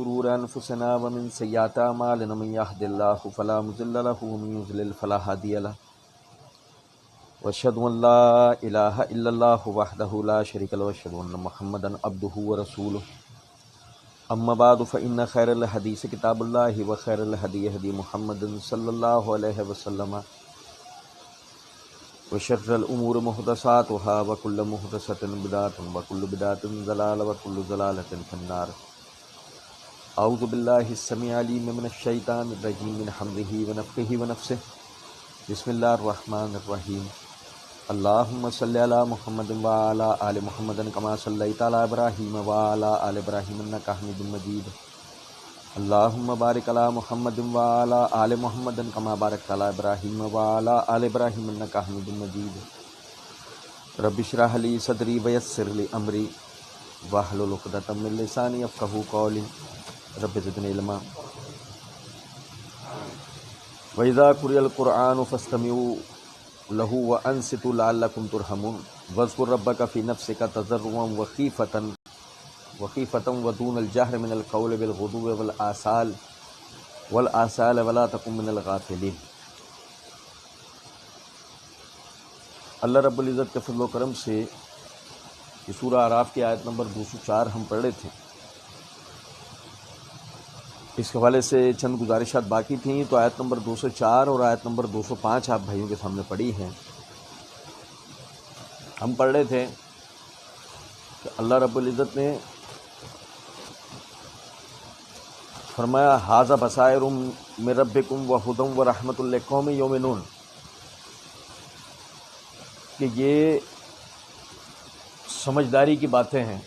شرور انفسنا ومن سیئات اعمالنا من يهد الله فلا مضل له ومن يضلل فلا هادي له واشهد ان لا اله الا الله وحده لا شريك له واشهد ان محمدا عبده ورسوله اما بعد فان خير الحديث كتاب الله وخير الهدي هدي محمد صلى الله عليه وسلم وشر الامور محدثاتها وكل محدثة بدعة وكل بدعة ضلالة وكل ضلالة في النار. اعوذ باللہ السمیع العلیم من الشیطان الرجیم من حمزہ ونفخہ ونفثہ. بسم اللہ الرحمن الرحیم. اللہم صلی علی محمد وعلی آل محمد کما صلیت علی ابراہیم وعلی آل ابراہیم انک حمید مجید. اللہم بارک علی محمد وعلی آل محمد کما بارکت علی ابراہیم وعلی آل ابراہیم انک حمید مجید. رب اشرح لی صدری ویسر لی امری واحلل عقدۃ من لسانی یفقہوا قولی. رب زدنی علما. وَإِذَا قُرِئَ الْقُرْآنُ فَاسْتَمِعُوا لَهُ وَأَنصِتُوا لَعَلَّكُمْ تُرْحَمُونَ. وَاذْكُر رَّبَّكَ فِي نَفْسِكَ تَضَرُّعًا وَخِيفَةً وَدُونَ الْجَهْرِ مِنَ الْقَوْلِ بِالْغُدُوِّ وَالْآصَالِ وَلَا تَكُن مِّنَ الْغَافِلِينَ. اللہ رب العزت کے فضل و کرم سے یہ سورہ اعراف کی آیت نمبر 204 ہم پڑھ رہے تھے. اس حوالے سے چند گزارشات باقی تھیں، تو آیت نمبر 204 اور آیت نمبر 205 آپ بھائیوں کے سامنے پڑھی ہیں. ہم پڑھ رہے تھے کہ اللہ رب العزت نے فرمایا ھذا بصائر من ربکم وہدی ورحمۃ لقوم یؤمنون، کہ یہ سمجھداری کی باتیں ہیں،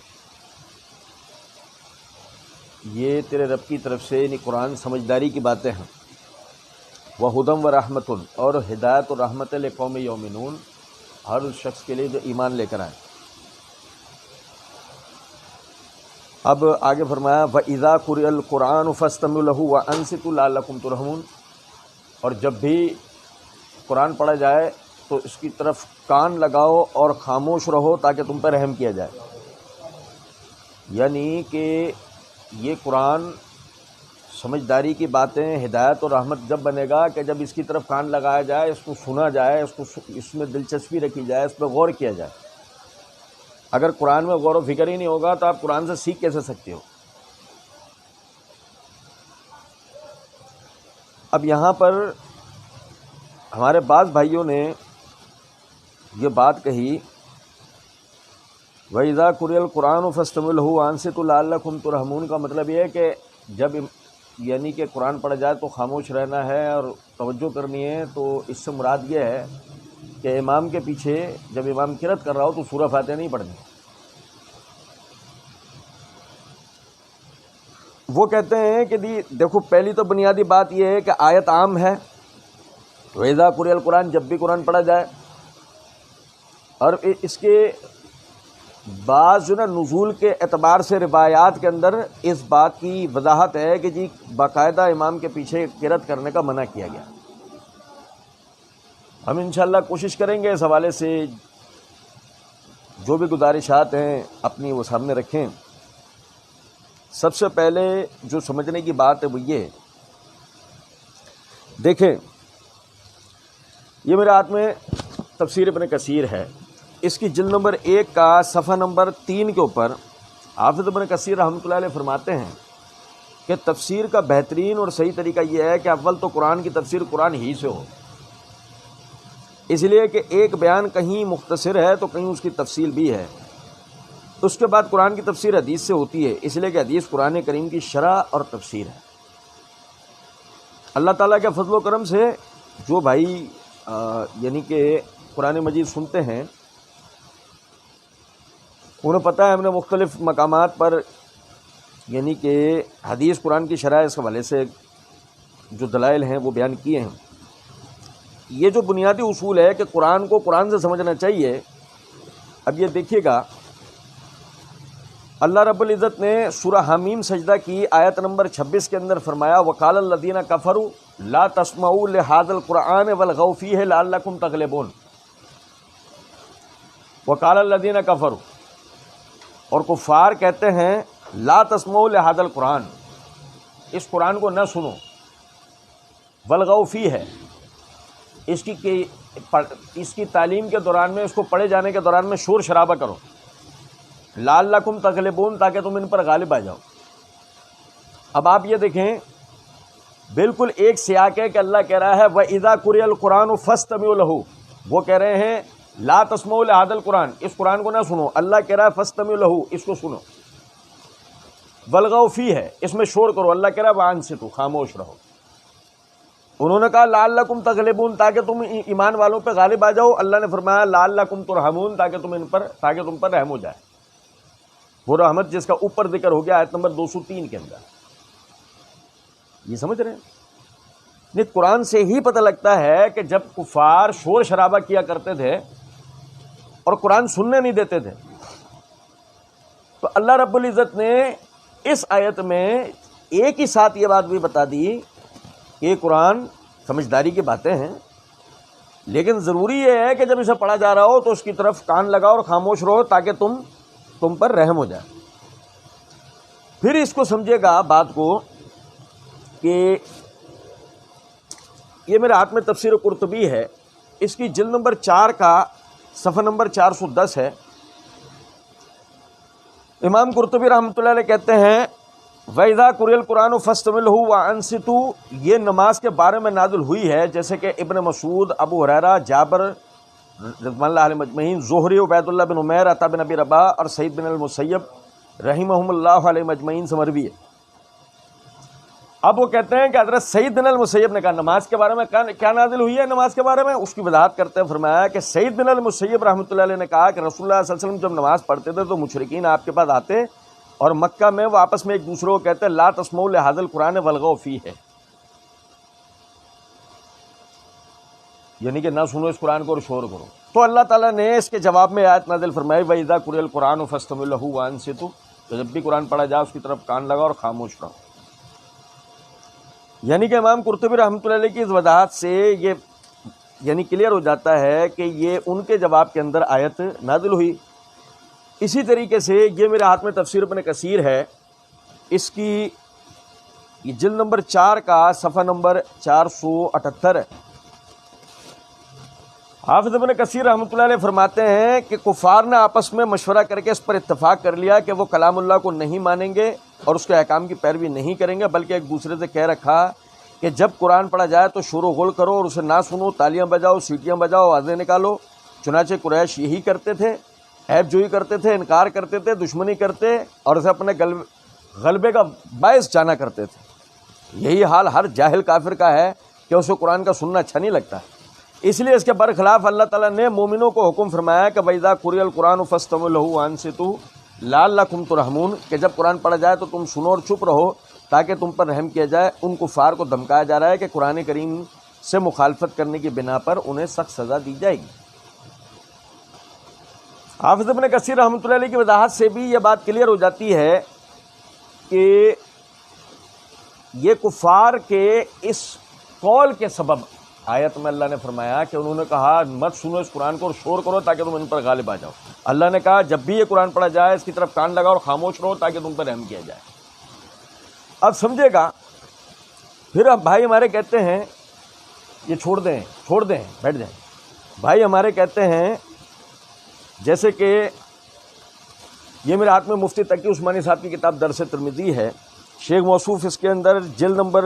یہ تیرے رب کی طرف سے یعنی قرآن سمجھداری کی باتیں ہیں. وَہُدًى وَرَحْمَةٌ، اور ہدایت اور رحمت لقوم یؤمنون، ہر اس شخص کے لیے جو ایمان لے کر آئے. اب آگے فرمایا وَإِذَا قُرِئَ الْقُرْآنُ فَاسْتَمِعُوا لَهُ وَأَنصِتُوا لَعَلَّكُمْ تُرْحَمُونَ. اور جب بھی قرآن پڑھا جائے تو اس کی طرف کان لگاؤ اور خاموش رہو تاکہ تم پر رحم کیا جائے. یعنی کہ یہ قرآن سمجھداری کی باتیں، ہدایت اور رحمت جب بنے گا کہ جب اس کی طرف کان لگایا جائے، اس کو سنا جائے، اس میں دلچسپی رکھی جائے، اس پہ غور کیا جائے. اگر قرآن میں غور و فکر ہی نہیں ہوگا تو آپ قرآن سے سیکھ کیسے سکتے ہو؟ اب یہاں پر ہمارے بعض بھائیوں نے یہ بات کہی وَإِذَا قُرِئَ الْقُرْآنُ فَاسْتَمِعُوا لَهُ وَأَنصِتُوا لَعَلَّكُمْ تُرْحَمُونَ کا مطلب یہ ہے کہ جب یعنی کہ قرآن پڑھا جائے تو خاموش رہنا ہے اور توجہ کرنی ہے. تو اس سے مراد یہ ہے کہ امام کے پیچھے جب امام قرأت کر رہا ہو تو سورہ فاتحہ نہیں پڑھنی. وہ کہتے ہیں کہ دیکھو پہلی تو بنیادی بات یہ ہے کہ آیت عام ہے. وَإِذَا قُرِئَ الْقُرْآنُ جب بھی قرآن پڑھا جائے، اور اس کے بعض جو نا نزول کے اعتبار سے روایات کے اندر اس بات کی وضاحت ہے کہ جی باقاعدہ امام کے پیچھے قرأت کرنے کا منع کیا گیا. ہم انشاءاللہ کوشش کریں گے اس حوالے سے جو بھی گزارشات ہیں اپنی وہ سامنے رکھیں. سب سے پہلے جو سمجھنے کی بات ہے وہ یہ دیکھیں، یہ میرے ہاتھ میں تفسیر ابن کثیر ہے. اس کی جلد نمبر 1 کا صفحہ نمبر 3 کے اوپر حافظ ابن کثیر رحمۃ اللہ علیہ فرماتے ہیں کہ تفسیر کا بہترین اور صحیح طریقہ یہ ہے کہ اول تو قرآن کی تفسیر قرآن ہی سے ہو، اس لیے کہ ایک بیان کہیں مختصر ہے تو کہیں اس کی تفصیل بھی ہے. اس کے بعد قرآن کی تفسیر حدیث سے ہوتی ہے، اس لیے کہ حدیث قرآن کریم کی شرح اور تفسیر ہے. اللہ تعالیٰ کے فضل و کرم سے جو بھائی یعنی کہ قرآن مجید سنتے ہیں انہیں پتہ ہے ہم نے مختلف مقامات پر یعنی کہ حدیث قرآن کی شرح اس حوالے سے جو دلائل ہیں وہ بیان کیے ہیں. یہ جو بنیادی اصول ہے کہ قرآن کو قرآن سے سمجھنا چاہیے. اب یہ دیکھیے گا اللہ رب العزت نے سورہ حمیم سجدہ کی آیت نمبر 26 کے اندر فرمایا وقال الذین کفروا لا تسمعوا لهذا القرآن والغوا فیہ لعلکم تغلبون. وقال الذین کفروا، اور کفار کہتے ہیں لا تسمعوا لهذا القرآن، اس قرآن کو نہ سنو، والغوا فیہ ہے، اس کی تعلیم کے دوران میں، اس کو پڑھے جانے کے دوران میں شور شرابہ کرو، لعلکم تغلبون، تاکہ تم ان پر غالب آ جاؤ۔ اب آپ یہ دیکھیں، بالکل ایک سیاق ہے کہ اللہ کہہ رہا ہے وَإِذَا قُرِئَ الْقُرْآنُ فَاسْتَمِعُوا لَهُ، وہ کہہ رہے ہیں لا تسمعوا لهذا القرآن، اس قرآن کو نہ سنو، اللہ کہہ رہا ہے فَاسْتَمِعُوا لَهُ، اس کو سنو۔ وَالْغَوْا فِيهِ ہے، اس میں شور کرو، اللہ کہہ رہا ہے وَأَنصِتُوا، خاموش رہو۔ انہوں نے کہا لعلکم تغلبون، تاکہ تم ایمان والوں پہ غالب آ جاؤ، اللہ نے فرمایا لعلکم ترحمون، تاکہ تم پر رحم ہو جائے۔ وہ رحمت جس کا اوپر ذکر ہو گیا آیت نمبر 203 کے اندر، یہ سمجھ رہے ہیں؟ نہیں، قرآن سے ہی پتہ لگتا ہے کہ جب کفار شور شرابہ کیا کرتے تھے اور قرآن سننے نہیں دیتے تھے، تو اللہ رب العزت نے اس آیت میں ایک ہی ساتھ یہ بات بھی بتا دی کہ قرآن سمجھداری کی باتیں ہیں، لیکن ضروری یہ ہے کہ جب اسے پڑھا جا رہا ہو تو اس کی طرف کان لگاؤ اور خاموش رہو، تاکہ تم پر رحم ہو جائے۔ پھر اس کو سمجھے گا بات کو کہ یہ میرے ہاتھ میں تفسیر قرطبی ہے، اس کی جلد نمبر 4 کا صفحہ نمبر 410 ہے۔ امام قرطبی رحمۃ اللہ علیہ کہتے ہیں وَإِذَا قُرِئَ الْقُرْآنُ فَاسْتَمِعُوا لَهُ وَأَنصِتُوا، یہ نماز کے بارے میں نازل ہوئی ہے، جیسے کہ ابن مسعود، ابو ہریرہ، جابر رضوان اللہ علیہ مجمعین، زہری، عبید اللہ بن عمیر، عطا بن ابی رباح اور سعید بن المسیب رحمہم اللہ علیہ مجمعین سے مروی ہے۔ اب وہ کہتے ہیں کہ حضرت سعید بن المسیب نے کہا نماز کے بارے میں کیا نازل ہوئی ہے، نماز کے بارے میں اس کی وضاحت کرتے ہیں فرمایا کہ سعید بن المسیب رحمۃ اللہ علیہ نے کہا کہ رسول اللہ صلی اللہ علیہ وسلم جب نماز پڑھتے تھے تو مشرکین آپ کے پاس آتے اور مکہ میں وہ آپس میں ایک دوسرے کو کہتے لا تسمعوا لهذا القرآن والغوا فیہ، یعنی کہ نہ سنو اس قرآن کو اور شور کرو۔ تو اللہ تعالیٰ نے اس کے جواب میں آیت نازل فرمائی وَإِذَا قُرِئَ الْقُرْآنُ فَاسْتَمِعُوا لَهُ وَأَنصِتُوا، تو جب بھی قرآن پڑھا جائے اس کی طرف کان لگاؤ اور خاموش رہو۔ یعنی کہ امام قرطبی رحمۃ اللہ علیہ کی اس وضاحت سے یہ یعنی کلیئر ہو جاتا ہے کہ یہ ان کے جواب کے اندر آیت نازل ہوئی۔ اسی طریقے سے یہ میرے ہاتھ میں تفسیر ابن کثیر ہے، اس کی یہ جلد نمبر 4 کا صفحہ نمبر 478 ہے۔ حافظ ابن کثیر رحمۃ اللہ علیہ فرماتے ہیں کہ کفار نے آپس میں مشورہ کر کے اس پر اتفاق کر لیا کہ وہ کلام اللہ کو نہیں مانیں گے اور اس کے احکام کی پیروی نہیں کریں گے، بلکہ ایک دوسرے سے کہہ رکھا کہ جب قرآن پڑھا جائے تو شور و غل کرو اور اسے نہ سنو، تالیاں بجاؤ، سیٹیاں بجاؤ، آوازیں نکالو۔ چنانچہ قریش یہی کرتے تھے، عیب جوئی کرتے تھے، انکار کرتے تھے، دشمنی کرتے اور اسے اپنے غلبے کا باعث جانا کرتے تھے۔ یہی حال ہر جاہل کافر کا ہے کہ اسے قرآن کا سننا اچھا نہیں لگتا، اس لیے اس کے برخلاف اللہ تعالیٰ نے مومنوں کو حکم فرمایا کہ وَإِذَا قُرِئَ الْقُرْآنُ فَاسْتَمِعُوا لَهُ وَأَنصِتُوا لَعَلَّكُمْ تُرْحَمُونَ، کہ جب قرآن پڑھا جائے تو تم سنو اور چپ رہو تاکہ تم پر رحم کیا جائے۔ ان کفار کو دھمکایا جا رہا ہے کہ قرآن کریم سے مخالفت کرنے کی بنا پر انہیں سخت سزا دی جائے گی۔ حافظ ابن کثیر رحمۃ اللہ علیہ کی وضاحت سے بھی یہ بات کلیئر ہو جاتی ہے کہ یہ کفار کے اس قول کے سبب آیت میں اللہ نے فرمایا کہ انہوں نے کہا مت سنو اس قرآن کو اور شور کرو تاکہ تم ان پر غالب آ جاؤ۔ اللہ نے کہا جب بھی یہ قرآن پڑھا جائے اس کی طرف کان لگاؤ اور خاموش رہو تاکہ تم پر رحم کیا جائے۔ اب سمجھے گا، پھر اب بھائی ہمارے کہتے ہیں یہ چھوڑ دیں بیٹھ جائیں۔ بھائی ہمارے کہتے ہیں جیسے کہ یہ میرے ہاتھ میں مفتی تقی عثمانی صاحب کی کتاب درس ترمذی ہے، شیخ موصوف اس کے اندر جلد نمبر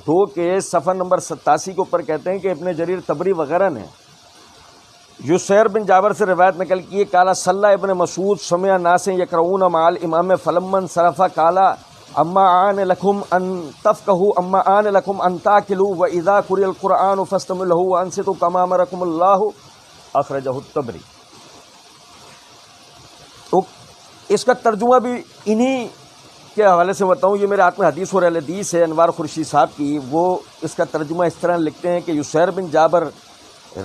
2 کے صفحہ نمبر 87 کے اوپر کہتے ہیں کہ ابن جریر طبری وغیرہ نے یسیر بن جابر سے روایت نقل کی، کالا صلی ابن مسعود سمع ناس یقرؤون مع الامام فلما انصرف کالا اما آن لکم ان تفقہوا اما آن لکم ان تاکلوا واذا قرئ القرآن فاستمعوا له وانصتوا کما امرکم اللہ، اخرجہ الطبری۔ تو اس کا ترجمہ بھی انہی کے حوالے سے بتاؤں، یہ میرے ہاتھ میں حدیث اور حدیث ہے انوار خورشید صاحب کی، وہ اس کا ترجمہ اس طرح لکھتے ہیں کہ یسیر بن جابر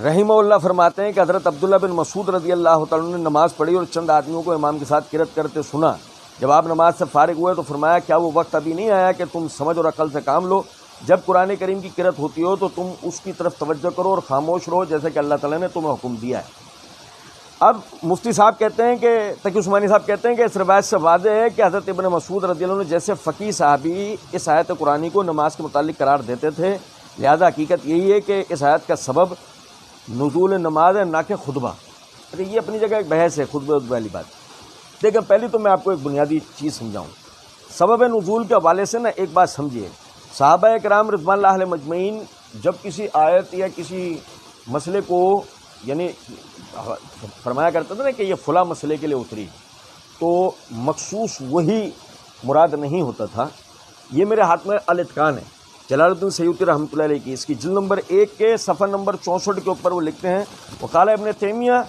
رحمہ اللہ فرماتے ہیں کہ حضرت عبداللہ بن مسعود رضی اللہ تعالیٰ نے نماز پڑھی اور چند آدمیوں کو امام کے ساتھ قرات کرتے سنا۔ جب آپ نماز سے فارغ ہوئے تو فرمایا کیا وہ وقت ابھی نہیں آیا کہ تم سمجھ اور عقل سے کام لو؟ جب قرآن کریم کی قرات ہوتی ہو تو تم اس کی طرف توجہ کرو اور خاموش رہو جیسے کہ اللہ تعالیٰ نے تمہیں حکم دیا ہے۔ اب مفتی صاحب کہتے ہیں کہ تقی عثمانی صاحب کہتے ہیں کہ اس روایت سے واضح ہے کہ حضرت ابن مسعود رضی اللہ عنہ جیسے فقیہ صحابی اس آیت قرآنی کو نماز کے متعلق قرار دیتے تھے، لہذا حقیقت یہی ہے کہ اس آیت کا سبب نزول نماز ہے، نہ کہ خطبہ۔ یہ اپنی جگہ ایک بحث ہے خطبہ والی بات۔ دیکھیں پہلی تو میں آپ کو ایک بنیادی چیز سمجھاؤں، سبب نزول کے حوالے سے نا ایک بات سمجھیے، صحابہ کرام رضوان اللہ علیہ مجمعین جب کسی آیت یا کسی مسئلے کو یعنی فرمایا کرتے تھے نا کہ یہ فلاں مسئلے کے لیے اتری، تو مخصوص وہی مراد نہیں ہوتا تھا۔ یہ میرے ہاتھ میں الاتقان ہے، جلال الدین سیوطی رحمۃ اللہ علیہ کی، اس کی جلد نمبر 1 کے صفحہ نمبر 64 کے اوپر وہ لکھتے ہیں، وقال ابن تیمیہ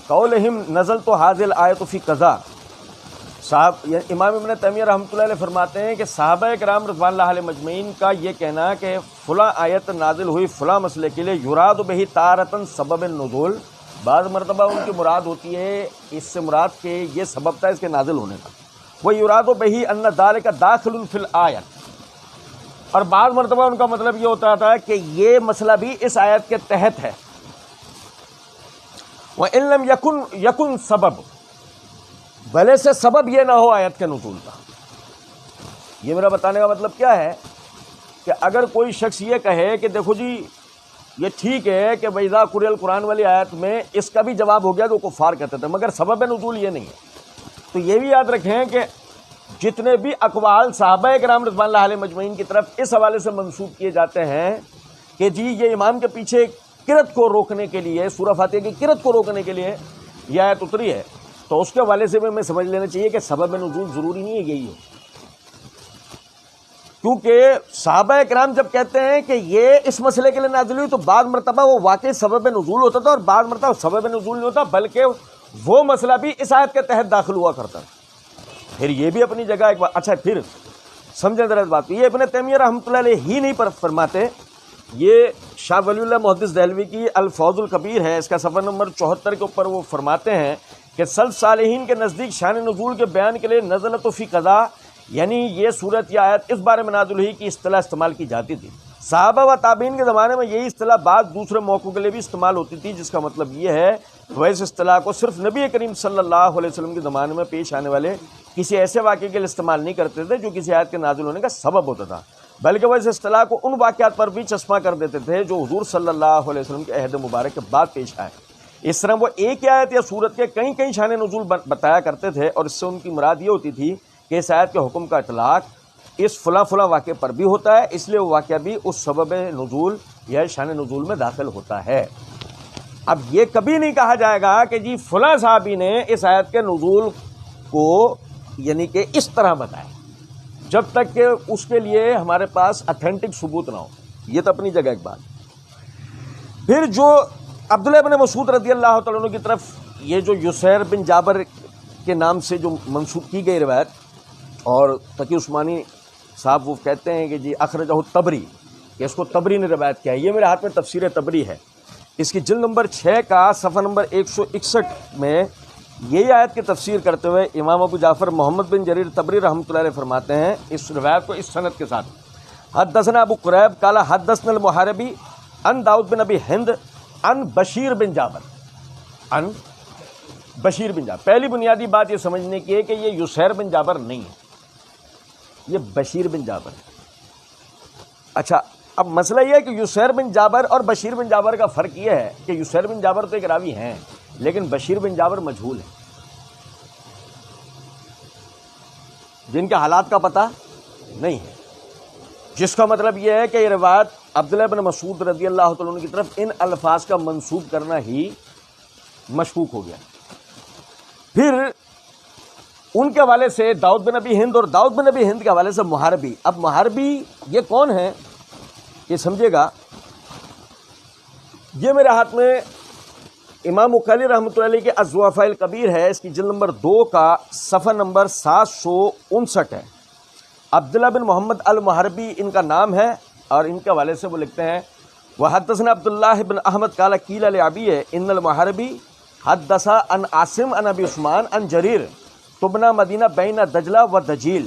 قولہم نزلت ھذہ الآیۃ فی قضا۔ صاحب امام ابن تیمیہ رحمۃ اللہ علیہ فرماتے ہیں کہ صحابہ کرام رضوان اللہ علیہ مجمعین کا یہ کہنا کہ فلاں آیت نازل ہوئی فلاں مسئلے کے لیے، یراد بہ تارۃ سبب النزول، بعض مرتبہ ان کی مراد ہوتی ہے اس سے مراد کہ یہ سبب تھا اس کے نازل ہونے کا، وہ یراد بہ ان ذلک داخل فی الآیۃ، اور بعض مرتبہ ان کا مطلب یہ ہوتا تھا کہ یہ مسئلہ بھی اس آیت کے تحت ہے۔ وَإِن لَمْ یکن سبب، بھلے سے سبب یہ نہ ہو آیت کے نزول کا۔ یہ میرا بتانے کا مطلب کیا ہے کہ اگر کوئی شخص یہ کہے کہ دیکھو جی یہ ٹھیک ہے کہ وَإِذَا قُرِئَ الْقُرْآنُ والی آیت میں اس کا بھی جواب ہو گیا کہ وہ کفار کہتے تھے، مگر سبب نزول یہ نہیں ہے۔ تو یہ بھی یاد رکھیں کہ جتنے بھی اقوال صحابہ کرام رضوان اللہ علیہ مجمعین کی طرف اس حوالے سے منسوب کیے جاتے ہیں کہ جی یہ امام کے پیچھے کرت کو روکنے کے لیے، سورہ فاتحہ کی کرت کو روکنے کے لیے یہ آیت اتری ہے، تو اس کے حوالے سے بھی ہمیں سمجھ لینا چاہیے کہ سبب نزول ضروری نہیں ہے یہی ہو، کیونکہ صحابہ کرام جب کہتے ہیں کہ یہ اس مسئلے کے لیے نازل ہوئی تو بعض مرتبہ وہ واقعی سبب نزول ہوتا تھا، اور بعض مرتبہ سبب نزول نہیں ہوتا بلکہ وہ مسئلہ بھی اس آیت کے تحت داخل ہوا کرتا ہے۔ پھر یہ بھی اپنی جگہ ایک بات، اچھا پھر سمجھیں ذرا اس بات کو، یہ ابن تیمیہ رحمۃ اللہ علیہ ہی نہیں پر فرماتے، یہ شاہ ولی اللہ محدث دہلوی کی الفوز الکبیر ہے، اس کا صفحہ نمبر 74 کے اوپر وہ فرماتے ہیں کہ سلف صالحین کے نزدیک شان نزول کے بیان کے لیے نزلت فی قضا، یعنی یہ صورت یا آیت اس بارے میں نازل ہوئی کی اصطلاح استعمال کی جاتی تھی۔ صحابہ و تابعین کے زمانے میں یہی اصطلاح بعض دوسرے موقعوں کے لیے بھی استعمال ہوتی تھی، جس کا مطلب یہ ہے وہ اس اصطلاح کو صرف نبی کریم صلی اللہ علیہ وسلم کے زمانے میں پیش آنے والے کسی ایسے واقعے کے لیے استعمال نہیں کرتے تھے جو کسی آیت کے نازل ہونے کا سبب ہوتا تھا، بلکہ وہ اس اصطلاح کو ان واقعات پر بھی چشمہ کر دیتے تھے جو حضور صلی اللہ علیہ وسلم کے عہد مبارک کے بعد پیش آئے۔ اس طرح وہ ایک ہی آیت یا صورت کے کئی شان نزول بتایا کرتے تھے، اور اس سے ان کی مراد یہ ہوتی تھی کہ اس آیت کے حکم کا اطلاق اس فلاں واقعے پر بھی ہوتا ہے، اس لیے وہ واقعہ بھی اس سبب نزول یا شان نزول میں داخل ہوتا ہے۔ اب یہ کبھی نہیں کہا جائے گا کہ جی فلاں صحابی نے اس آیت کے نزول کو یعنی کہ اس طرح بتایا، جب تک کہ اس کے لیے ہمارے پاس اتھینٹک ثبوت نہ ہو۔ یہ تو اپنی جگہ ایک بات۔ پھر جو عبداللہ بن مسعود رضی اللہ تعالیٰ عنہ کی طرف یہ جو یسیر بن جابر کے نام سے جو منسوب کی گئی روایت، اور تقی عثمانی صاحب وہ کہتے ہیں کہ جی اخرجہ الطبری، کہ اس کو طبری نے روایت کیا ہے، یہ میرے ہاتھ میں تفسیر طبری ہے، اس کی جلد نمبر 6 کا صفحہ نمبر 161 میں یہی آیت کی تفسیر کرتے ہوئے امام ابو جعفر محمد بن جریر طبری رحمۃ اللہ علیہ فرماتے ہیں اس روایت کو اس سند کے ساتھ، حدثنا ابو قریب قال حدثنا المحاربی عن داؤد بن ابی ہند عن بشیر بن جابر، عن بشیر بن جابر۔ پہلی بنیادی بات یہ سمجھنے کی ہے کہ یہ یسیر بن جابر نہیں ہے، یہ بشیر بن جابر ہے۔ اچھا اب مسئلہ یہ ہے کہ یسیر بن جابر اور بشیر بن جابر کا فرق یہ ہے کہ یسیر بن جابر تو ایک راوی ہیں، لیکن بشیر بن جابر مجہول ہے، جن کے حالات کا پتہ نہیں ہے، جس کا مطلب یہ ہے کہ یہ روایت عبداللہ بن مسعود رضی اللہ تعالیٰ عنہ کی طرف ان الفاظ کا منسوب کرنا ہی مشکوک ہو گیا۔ پھر ان کے حوالے سے داؤد بن ابی ہند، اور داؤد بن ابی ہند کے حوالے سے محاربی۔ اب محاربی یہ کون ہے یہ سمجھے گا، یہ میرے ہاتھ میں امام مقلی رحمۃ اللہ علیہ کے الضعفاء الکبیر ہے، اس کی جلد نمبر 2 کا صفحہ نمبر 759 ہے۔ عبداللہ بن محمد المحاربی ان کا نام ہے، اور ان کے حوالے سے وہ لکھتے ہیں وحدثنا عبداللہ بن احمد قال قیل لابی ان المحاربی حدث عن عاصم عن ابی عثمان عن جریر تبنا مدینہ بین دجلہ و دجیل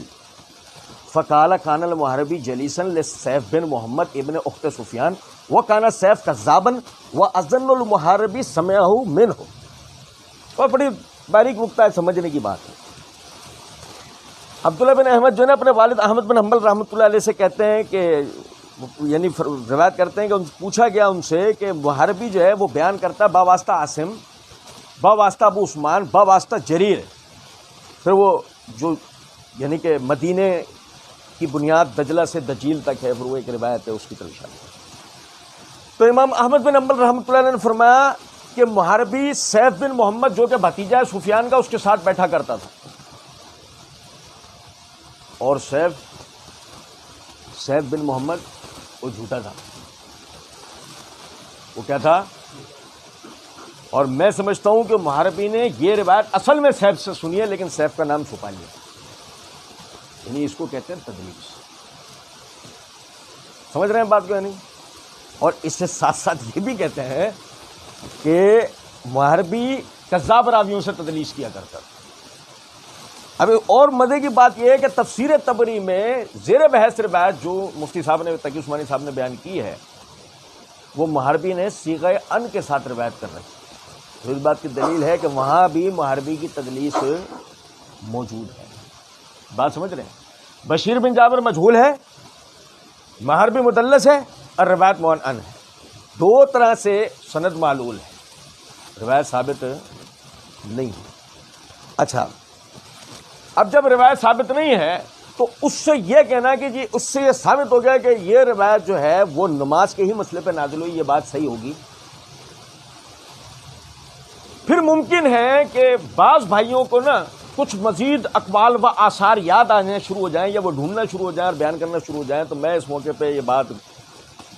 فقال کان المحاربی جلیسا لسیف بن محمد ابن اخت سفیان وکان سیف کذابا واظن المحاربی سمعہ منہ۔ اور بڑی باریک نقطہ ہے، سمجھنے کی بات ہے۔ عبداللہ بن احمد جو ہے نا اپنے والد احمد بن حنبل رحمۃ اللہ علیہ سے کہتے ہیں کہ یعنی روایت کرتے ہیں کہ پوچھا گیا ان سے کہ محربی جو ہے وہ بیان کرتا ہے باواسطہ عاصم، باواسطہ ابو عثمان، باواسطہ جریر، پھر وہ جو یعنی کہ مدینے کی بنیاد دجلہ سے دجیل تک ہے، پھر وہ ایک روایت ہے اس کی طرف اشارہ۔ تو امام احمد بن حنبل رحمۃ اللہ علیہ نے فرمایا کہ محربی سیف بن محمد جو کہ بھتیجا ہے سفیان کا، اس کے ساتھ بیٹھا کرتا تھا، اور سیف بن محمد وہ جھوٹا تھا، وہ کیا تھا؟ اور میں سمجھتا ہوں کہ محربی نے یہ روایت اصل میں سیف سے سنی ہے، لیکن سیف کا نام چھپا لیا، یعنی اس کو کہتے ہیں تدلیس۔ سمجھ رہے ہیں بات کو یا نہیں؟ اور اس سے ساتھ ساتھ یہ بھی کہتے ہیں کہ محربی کذاب راویوں سے تدلیس کیا کرتا تھا۔ اب اور مزے کی بات یہ ہے کہ تفسیر طبری میں زیر بحث روایت جو مفتی صاحب نے تقی عثمانی صاحب نے بیان کی ہے، وہ محربی نے صیغہ ان کے ساتھ روایت کر رکھی، تو اس بات کی دلیل ہے کہ وہاں بھی محربی کی تدلیس موجود ہے۔ بات سمجھ رہے ہیں؟ بشیر بن جابر مجہول ہے، محربی مدلس ہے، اور روایت معنعن ہے، دو طرح سے سند معلول ہے، روایت ثابت نہیں ہے۔ اچھا، اب جب روایت ثابت نہیں ہے تو اس سے یہ کہنا کہ جی اس سے یہ ثابت ہو گیا کہ یہ روایت جو ہے وہ نماز کے ہی مسئلے پہ نازل ہوئی، یہ بات صحیح ہوگی؟ پھر ممکن ہے کہ بعض بھائیوں کو نا کچھ مزید اقوال و آثار یاد آنے شروع ہو جائیں، یا وہ ڈھونڈنا شروع ہو جائیں اور بیان کرنا شروع ہو جائیں، تو میں اس موقع پہ یہ بات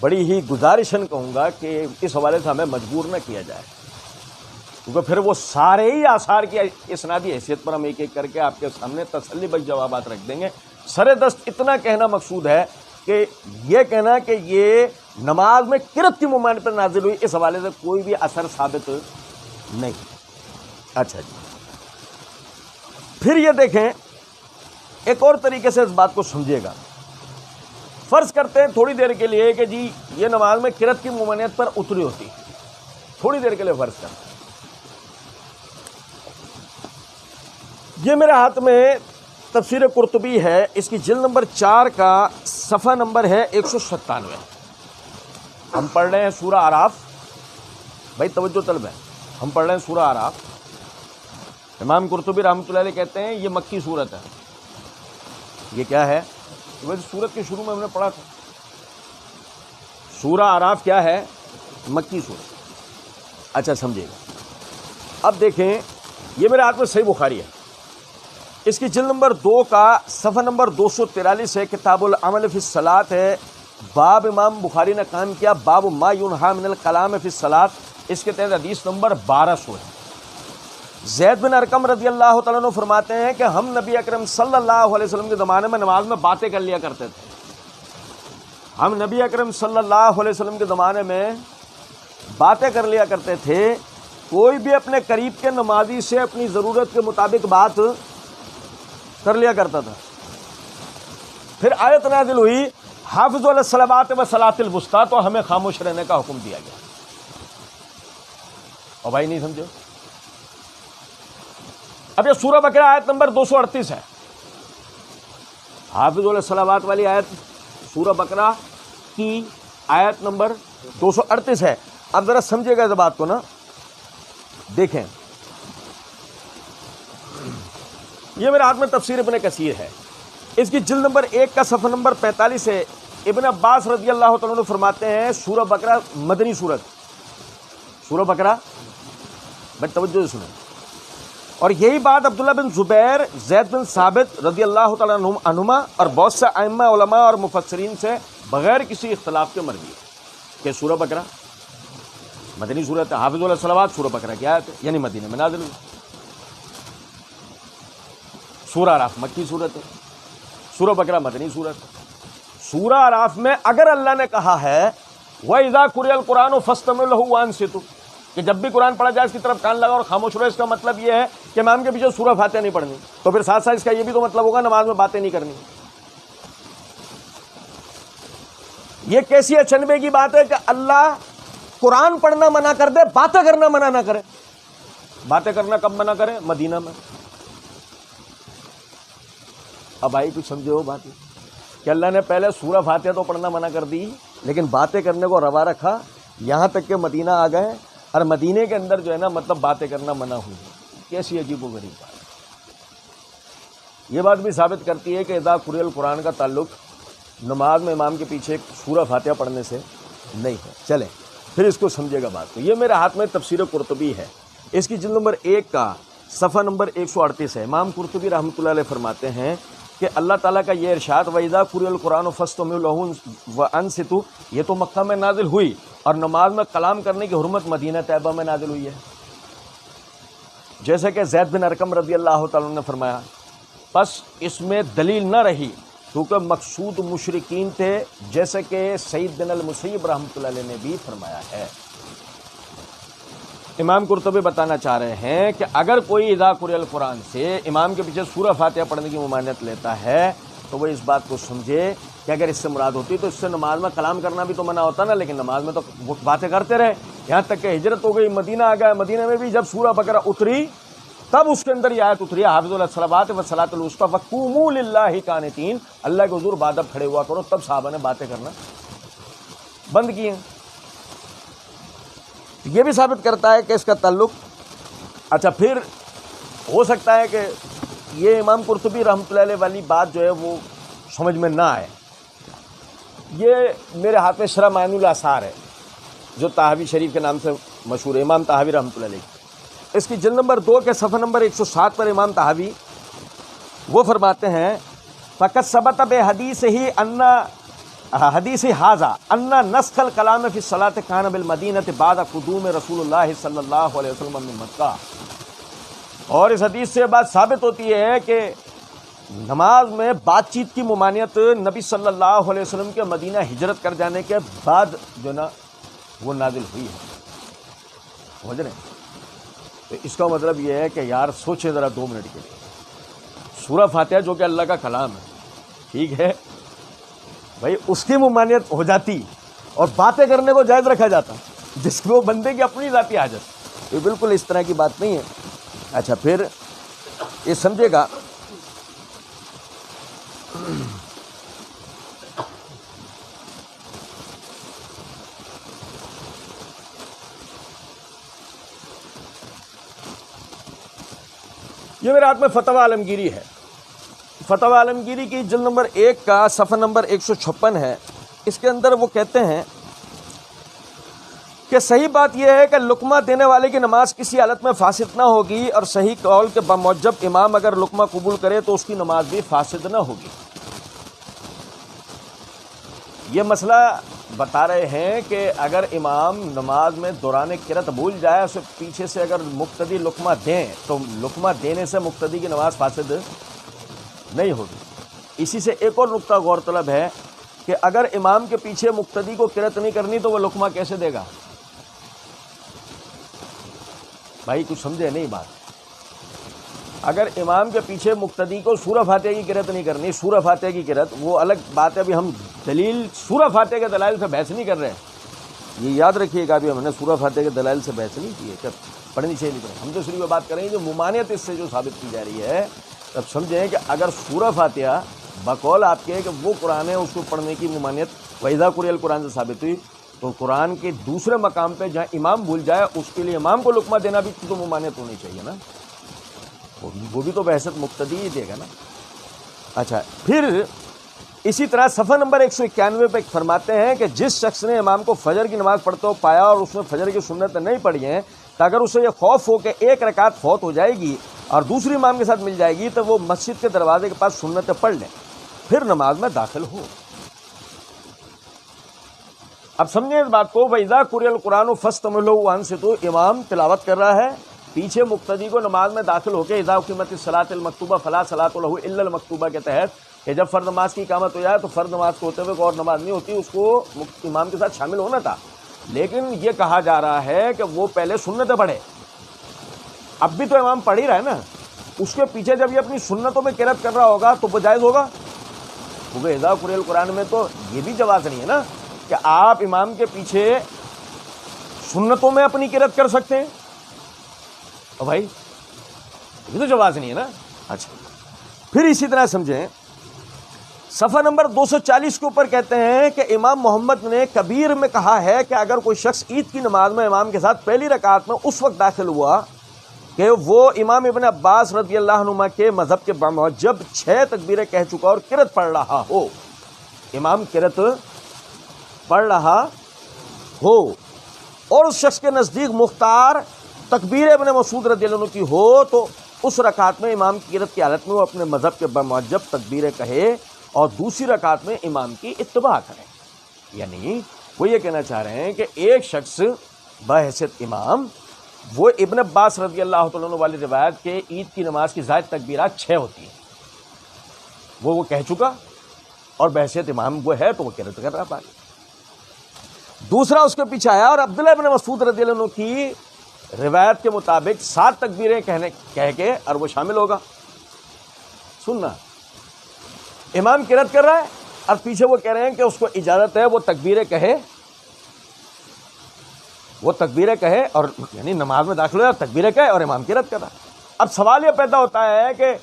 بڑی ہی گزارشن کہوں گا کہ اس حوالے سے ہمیں مجبور نہ کیا جائے، کیونکہ پھر وہ سارے ہی آثار کی اسنادی حیثیت پر ہم ایک ایک کر کے آپ کے سامنے تسلی بخش جوابات رکھ دیں گے۔ سر دست اتنا کہنا مقصود ہے کہ یہ کہنا کہ یہ نماز میں قرت کی ممانعت پر نازل ہوئی، اس حوالے سے کوئی بھی اثر ثابت نہیں۔ اچھا جی، پھر یہ دیکھیں ایک اور طریقے سے اس بات کو سمجھیے گا۔ فرض کرتے ہیں تھوڑی دیر کے لیے کہ جی یہ نماز میں قرت کی ممانعت پر اتری ہوتی، تھوڑی دیر کے لیے فرض کرتے ہیں۔ یہ میرے ہاتھ میں تفسیر قرطبی ہے، اس کی جلد نمبر 4 کا صفحہ نمبر ہے 197۔ ہم پڑھ رہے ہیں سورہ اعراف، بھائی توجہ طلب ہے، ہم پڑھ رہے ہیں سورہ اعراف۔ امام قرطبی رحمۃ اللہ علیہ کہتے ہیں یہ مکی سورت ہے۔ یہ کیا ہے؟ سورت کے شروع میں ہم نے پڑھا تھا، سورہ اعراف کیا ہے؟ مکی سورت۔ اچھا سمجھیے گا، اب دیکھیں یہ میرے ہاتھ میں صحیح بخاری ہے، اس کی جلد نمبر 2 کا صفحہ نمبر 243 ہے، کتاب العمل فی الصلاۃ ہے، باب امام بخاری نے قائم کیا باب ما ینہی من الکلام فی الصلاۃ، اس کے تحت حدیث نمبر 1200 ہے۔ زید بن ارقم رضی اللہ تعالیٰ عنہ فرماتے ہیں کہ ہم نبی اکرم صلی اللہ علیہ وسلم کے زمانے میں نماز میں باتیں کر لیا کرتے تھے، ہم نبی اکرم صلی اللہ علیہ وسلم کے زمانے میں باتیں کر لیا کرتے تھے، کوئی بھی اپنے قریب کے نمازی سے اپنی ضرورت کے مطابق بات کر لیا کرتا تھا۔ پھر آیت نازل ہوئی حافظوا علی الصلوات والصلاۃ الوسطیٰ، تو ہمیں خاموش رہنے کا حکم دیا گیا۔ اور بھائی نہیں سمجھو، اب یہ سورہ بقرہ آیت نمبر 238 ہے، حافظوا علی الصلوات والی آیت سورہ بقرہ کی آیت نمبر 238 ہے۔ اب ذرا سمجھے گا اس بات کو نا، دیکھیں یہ میرے ہاتھ میں تفسیر ابن کثیر ہے، اس کی جلد نمبر 1 کا صفحہ نمبر 45 ہے۔ ابن عباس رضی اللہ تعالیٰ عنہ فرماتے ہیں سورہ بقرہ مدنی سورت، سورہ بقرہ بھائی توجہ سے سنیں، اور یہی بات عبداللہ بن زبیر، زید بن ثابت رضی اللہ تعالیٰ عنہما اور بہت سے ائمہ علماء اور مفسرین سے بغیر کسی اختلاف کے مروی ہے کہ سورہ بقرہ مدنی سورت ہے۔ حافظوا علی الصلوات سورہ بقرہ کی آیت ہے، یعنی مدینہ میں نازل ہوئی۔ سورہ اعراف مکی سورت ہے، سورہ بقرہ مدنی سورت ہے۔ سورہ اعراف میں اگر اللہ نے کہا ہے وَإِذَا قُرِئَ الْقُرْآنُ فَاسْتَمِعُوا لَهُ وَأَنصِتُوا، کہ جب بھی قرآن پڑھا جائے اس کی طرف کان لگا اور خاموش رہو، اس کا مطلب یہ ہے کہ امام کے پیچھے سورہ فاتحہ نہیں پڑھنی، تو پھر ساتھ ساتھ اس کا یہ بھی تو مطلب ہوگا نماز میں باتیں نہیں کرنی۔ یہ کیسی اچنبے کی بات ہے کہ اللہ قرآن پڑھنا منع کر دے، باتیں کرنا منع نہ کرے۔ باتیں کرنا کب منع کرے؟ مدینہ میں. اب بھائی کچھ سمجھے ہو بات کہ اللہ نے پہلے سورہ فاتحہ تو پڑھنا منع کر دی، لیکن باتیں کرنے کو روا رکھا یہاں تک کہ مدینہ آ گئے، اور مدینے کے اندر جو ہے نا مطلب باتیں کرنا منع ہوئی. کیسی عجیب و غریب بات. یہ بات بھی ثابت کرتی ہے کہ اذا قرئ القرآن کا تعلق نماز میں امام کے پیچھے سورہ فاتحہ پڑھنے سے نہیں ہے. چلیں پھر اس کو سمجھے گا بات. تو یہ میرے ہاتھ میں تفسیر قرطبی ہے، اس کی جلد نمبر 1 کا صفحہ نمبر 138 ہے. امام قرطبی رحمۃ اللہ علیہ فرماتے ہیں کہ اللہ تعالیٰ کا یہ ارشاد وَإِذَا قُرِئَ الْقُرْآنُ فَاسْتَمِعُوا لَهُ وَأَنصِتُوا، یہ تو مکہ میں نازل ہوئی، اور نماز میں کلام کرنے کی حرمت مدینہ طیبہ میں نازل ہوئی ہے. جیسے کہ زید بن ارقم رضی اللہ تعالیٰ نے فرمایا، پس اس میں دلیل نہ رہی کیونکہ مقصود مشرکین تھے، جیسے کہ سعید بن المسیب رحمۃ اللہ علیہ نے بھی فرمایا ہے. امام قرطبی بتانا چاہ رہے ہیں کہ اگر کوئی اذا قرئ القرآن سے امام کے پیچھے سورہ فاتحہ پڑھنے کی ممانعت لیتا ہے تو وہ اس بات کو سمجھے کہ اگر اس سے مراد ہوتی تو اس سے نماز میں کلام کرنا بھی تو منع ہوتا نا، لیکن نماز میں تو وہ باتیں کرتے رہے یہاں تک کہ ہجرت ہو گئی، مدینہ آ گیا. مدینہ میں بھی جب سورہ بقرہ اتری تب اس کے اندر یہ آیت اتری حافظوا علی الصلوات والصلاۃ الوسطیٰ وقوموا للہ قانتین، اللہ کے حضور بادب کھڑے ہوا کرو. تب صحابہ نے باتیں کرنا بند کیے. یہ بھی ثابت کرتا ہے کہ اس کا تعلق. اچھا پھر ہو سکتا ہے کہ یہ امام قرطبی رحمۃ اللہ علیہ والی بات جو ہے وہ سمجھ میں نہ آئے. یہ میرے ہاتھ میں شرح معانی الاثار ہے جو طحاوی شریف کے نام سے مشہور ہے، امام طحاوی رحمۃ اللہ علیہ. اس کی جلد نمبر 2 کے صفحہ نمبر 107 پر امام طحاوی وہ فرماتے ہیں فقط ثبت بحدیث ہی ان حدیث حاضہ ان نسخ الکلام فی الصلاۃ کان بالمدینہ بعد قدوم رسول اللہ صلی اللہ علیہ وسلم من مکہ. اور اس حدیث سے بات ثابت ہوتی ہے کہ نماز میں بات چیت کی ممانعت نبی صلی اللہ علیہ وسلم کے مدینہ ہجرت کر جانے کے بعد جو نا وہ نازل ہوئی ہے. سمجھ رہے ہیں؟ تو اس کا مطلب یہ ہے کہ یار سوچیں ذرا 2 منٹ کے لیے. سورہ فاتحہ جو کہ اللہ کا کلام ہے، ٹھیک ہے بھائی، اس کی ممانعت ہو جاتی اور باتیں کرنے کو جائز رکھا جاتا جس کو بندے کی اپنی ذاتی حاجت. یہ بالکل اس طرح کی بات نہیں ہے. اچھا پھر یہ سمجھے گا یہ میرے ہاتھ میں فتویٰ عالمگیری ہے. فتویٰ عالمگیری کی جلد نمبر 1 کا صفحہ نمبر 156 ہے. اس کے اندر وہ کہتے ہیں کہ صحیح بات یہ ہے کہ لقمہ دینے والے کی نماز کسی حالت میں فاسد نہ ہوگی، اور صحیح قول کے بموجب امام اگر لقمہ قبول کرے تو اس کی نماز بھی فاسد نہ ہوگی. یہ مسئلہ بتا رہے ہیں کہ اگر امام نماز میں دوران قرأت بھول جائے، اسے پیچھے سے اگر مقتدی لقمہ دیں تو لقمہ دینے سے مقتدی کی نماز فاسد نہیں ہوگی. اسی سے ایک اور نقطہ غور طلب ہے کہ اگر امام کے پیچھے مقتدی کو قرأت نہیں کرنی تو وہ لقمہ کیسے دے گا؟ بھائی کچھ سمجھے نہیں بات. اگر امام کے پیچھے مقتدی کو سورہ فاتحہ کی قرأت نہیں کرنی، سورہ فاتحہ کی قرأت وہ الگ بات ہے. ابھی ہم دلیل سورہ فاتحہ کے دلائل سے بحث نہیں کر رہے ہیں، یہ یاد رکھیے گا. ابھی ہم نے سورہ فاتحہ کے دلائل سے بحث نہیں کی ہے کہ پڑھنی چاہیے نہیں. ہم تو صرف یہ بات کریں گے جو ممانعت اس سے جو ثابت کی جا رہی ہے. تب سمجھیں کہ اگر سورہ فاتحہ بقول آپ کے کہ وہ قرآن ہے، اس کو پڑھنے کی ممانعت وَإِذَا قُرِئَ الْقُرْآنُ سے ثابت ہوئی، تو قرآن کے دوسرے مقام پہ جہاں امام بھول جائے اس کے لیے امام کو لقمہ دینا بھی تو ممانعت ہونی چاہیے نا. وہ بھی تو بحثت مقتدی ہی دے گا نا. اچھا پھر اسی طرح صفحہ نمبر 191 پہ فرماتے ہیں کہ جس شخص نے امام کو فجر کی نماز پڑھتے ہو پایا اور اس نے فجر کی سنت نہیں پڑھی ہیں، تو اگر اسے یہ خوف ہو کہ ایک رکعت فوت ہو جائے گی اور دوسری امام کے ساتھ مل جائے گی تو وہ مسجد کے دروازے کے پاس سنتیں پڑھ لیں، پھر نماز میں داخل ہو. اب سمجھیں اس بات کو. وَإِذَا قُرِئَ الْقُرْآنُ فَاسْتَمِعُوا لَهُ وَأَنصِتُوا، امام تلاوت کر رہا ہے، پیچھے مقتدی کو نماز میں داخل ہو کے اذا اقیمت الصلاۃ المکتوبہ فلا صلاۃ له الا المکتوبہ کے تحت کہ جب فرض نماز کی اقامت ہو جائے تو فرض نماز کو ہوتے ہوئے اور نماز نہیں ہوتی، اس کو امام کے ساتھ شامل ہونا تھا. لیکن یہ کہا جا رہا ہے کہ وہ پہلے سنتیں پڑھے. اب بھی تو امام پڑھ ہی رہا ہے نا، اس کے پیچھے جب یہ اپنی سنتوں میں قرأت کر رہا ہوگا تو وہ جائز ہوگا. کیونکہ اذا قرئ القرآن میں تو یہ بھی جواز نہیں ہے نا کہ آپ امام کے پیچھے سنتوں میں اپنی قرأت کر سکتے ہیں. اور بھائی یہ تو جواز نہیں ہے نا. اچھا پھر اسی طرح سمجھیں صفحہ نمبر 240 کے اوپر کہتے ہیں کہ امام محمد نے کبیر میں کہا ہے کہ اگر کوئی شخص عید کی نماز میں امام کے ساتھ پہلی رکعت میں اس وقت داخل ہوا کہ وہ امام ابن عباس رضی اللہ عنہما کے مذہب کے بموجب 6 تکبیریں کہہ چکا اور قرأت پڑھ رہا ہو، امام قرأت پڑھ رہا ہو اور اس شخص کے نزدیک مختار تکبیر ابن مسعود رضی اللہ عنہ کی ہو، تو اس رکعت میں امام کی قرأت کی حالت میں وہ اپنے مذہب کے بموجب تکبیریں کہے اور دوسری رکعت میں امام کی اتباع کرے. یعنی وہ یہ کہنا چاہ رہے ہیں کہ ایک شخص بحیثیت امام، وہ ابن عباس رضی اللہ تعالیٰ عنہ والی روایت کے عید کی نماز کی زائد تکبیرات 6 ہوتی ہیں، وہ کہہ چکا اور بحیثیت امام وہ ہے تو وہ قرأت کر رہا پاک. دوسرا اس کے پیچھے آیا اور عبداللہ ابن مسعود رضی اللہ عنہ کی روایت کے مطابق 7 تکبیریں کہہ کے اور وہ شامل ہوگا. سننا، امام قرأت کر رہا ہے اور پیچھے وہ کہہ رہے ہیں کہ اس کو اجازت ہے وہ تکبیریں کہے اور یعنی نماز میں داخل ہو اور تکبیریں کہے اور امام قرأت کر رہا ہے. اب سوال یہ پیدا ہوتا ہے کہ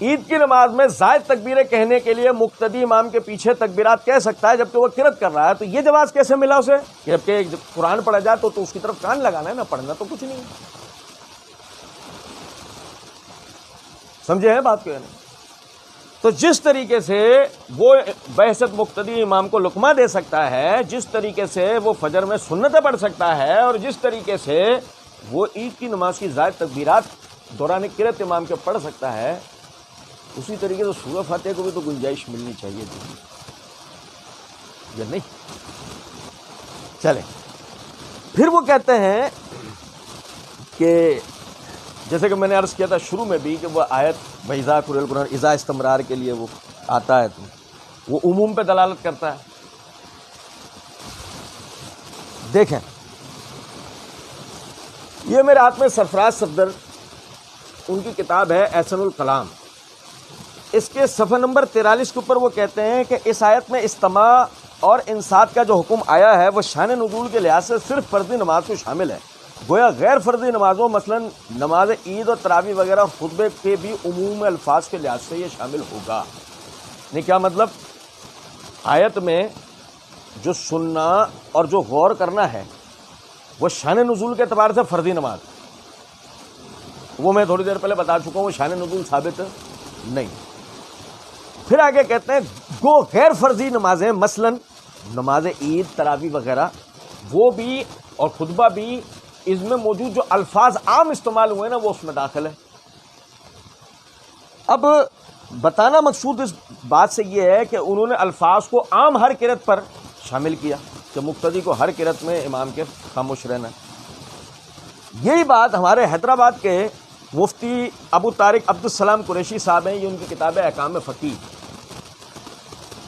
عید کی نماز میں زائد تکبیریں کہنے کے لیے مقتدی امام کے پیچھے تکبیرات کہہ سکتا ہے جبکہ وہ قرأت کر رہا ہے، تو یہ جواز کیسے ملا اسے؟ جبکہ جب قرآن پڑھا جائے تو اس کی طرف کان لگانا ہے نا، پڑھنا تو کچھ نہیں ہے. سمجھے ہیں بات کو؟ نہیں تو جس طریقے سے وہ بحثت مقتدی امام کو لقمہ دے سکتا ہے، جس طریقے سے وہ فجر میں سنتیں پڑھ سکتا ہے، اور جس طریقے سے وہ عید کی نماز کی زائد تکبیرات دوران قرأت امام کے پڑھ سکتا ہے، اسی طریقے سے سورہ فاتحہ کو بھی تو گنجائش ملنی چاہیے تھی یا نہیں؟ چلیں پھر وہ کہتے ہیں کہ جیسے کہ میں نے عرض کیا تھا شروع میں بھی کہ وہ آیت وَإِذَا قُرِئَ الْقُرْآنُ اذا استمرار کے لیے وہ آتا ہے تو وہ عموم پہ دلالت کرتا ہے. دیکھیں یہ میرے ہاتھ میں سرفراز صفدر ان کی کتاب ہے احسن الکلام، اس کے صفحہ نمبر 43 کے اوپر وہ کہتے ہیں کہ اس آیت میں استماع اور انصات کا جو حکم آیا ہے وہ شان نزول کے لحاظ سے صرف فرضی نماز کو شامل ہے، گویا غیر فرضی نمازوں مثلا نماز عید اور تراویح وغیرہ خطبے کے بھی عموم الفاظ کے لحاظ سے یہ شامل ہوگا. نہیں کیا مطلب؟ آیت میں جو سننا اور جو غور کرنا ہے وہ شان نزول کے اعتبار سے فرضی نماز، وہ میں تھوڑی دیر پہلے بتا چکا ہوں، وہ شان نزول ثابت نہیں. پھر آگے کہتے ہیں گو غیر فرضی نمازیں مثلا نماز عید تراویح وغیرہ وہ بھی اور خطبہ بھی، اس میں موجود جو الفاظ عام استعمال ہوئے نا وہ اس میں داخل ہے. اب بتانا مقصود اس بات سے یہ ہے کہ انہوں نے الفاظ کو عام ہر قرأت پر شامل کیا کہ مقتدی کو ہر قرأت میں امام کے خاموش رہنا. یہی بات ہمارے حیدرآباد کے مفتی ابو طارق عبدالسلام قریشی صاحب ہیں، یہ ان کی کتاب ہے احکام فقہ،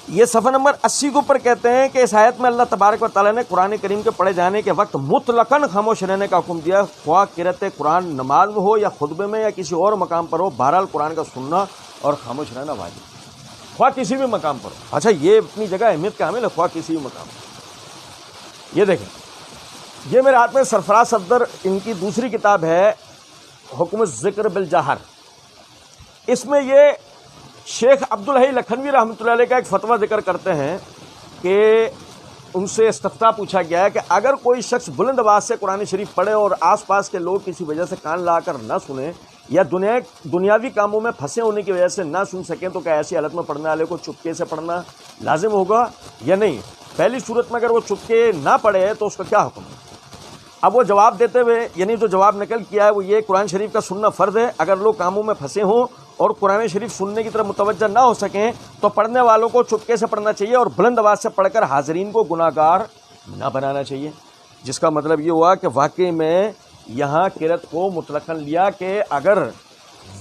یہ صفحہ نمبر 80 کے اوپر کہتے ہیں کہ اس آیت میں اللہ تبارک و تعالیٰ نے قرآن کریم کے پڑھے جانے کے وقت مطلقاً خاموش رہنے کا حکم دیا، خواہ قرأت قرآن نماز میں ہو یا خطبے میں یا کسی اور مقام پر ہو، بہرحال قرآن کا سننا اور خاموش رہنا واجب، خواہ کسی بھی مقام پر ہو. اچھا یہ اپنی جگہ اہمیت کا حامل ہے، خواہ کسی بھی مقام پر. یہ دیکھیں یہ میرے ہاتھ میں سرفراز صفدر ان کی دوسری کتاب ہے حکم الذکر بالجہر، اس میں یہ شیخ عبدالحی لکھنوی رحمۃ اللہ علیہ کا ایک فتویٰ ذکر کرتے ہیں کہ ان سے استفتاء پوچھا گیا ہے کہ اگر کوئی شخص بلند آواز سے قرآن شریف پڑھے اور آس پاس کے لوگ کسی وجہ سے کان لا کر نہ سنیں یا دنیاوی کاموں میں پھنسے ہونے کی وجہ سے نہ سن سکیں تو کیا ایسی حالت میں پڑھنے والے کو چپکے سے پڑھنا لازم ہوگا یا نہیں؟ پہلی صورت میں اگر وہ چپکے نہ پڑھے تو اس کا کیا حکم ہے؟ اب وہ جواب دیتے ہوئے یعنی جو جواب نقل کیا ہے وہ یہ قرآن شریف کا سننا فرض ہے، اگر لوگ کاموں میں پھنسے ہوں اور قرآن شریف سننے کی طرف متوجہ نہ ہو سکیں تو پڑھنے والوں کو چپکے سے پڑھنا چاہیے اور بلند آواز سے پڑھ کر حاضرین کو گناہ گار نہ بنانا چاہیے. جس کا مطلب یہ ہوا کہ واقعی میں یہاں قرأت کو مطلقاً لیا کہ اگر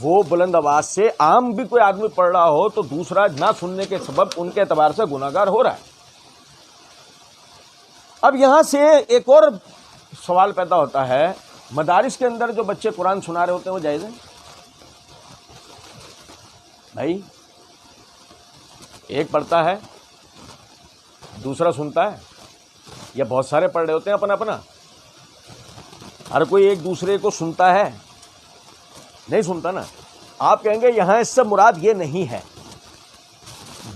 وہ بلند آواز سے عام بھی کوئی آدمی پڑھ رہا ہو تو دوسرا نہ سننے کے سبب ان کے اعتبار سے گناہ گار ہو رہا ہے. اب یہاں سے ایک اور سوال پیدا ہوتا ہے، مدارس کے اندر جو بچے قرآن سنا رہے ہوتے ہیں وہ جائز ہے؟ بھائی ایک پڑھتا ہے دوسرا سنتا ہے یا بہت سارے پڑھ رہے ہوتے ہیں اپنا اپنا، ہر کوئی ایک دوسرے کو سنتا ہے نہیں سنتا نا. آپ کہیں گے یہاں اس سے مراد یہ نہیں ہے.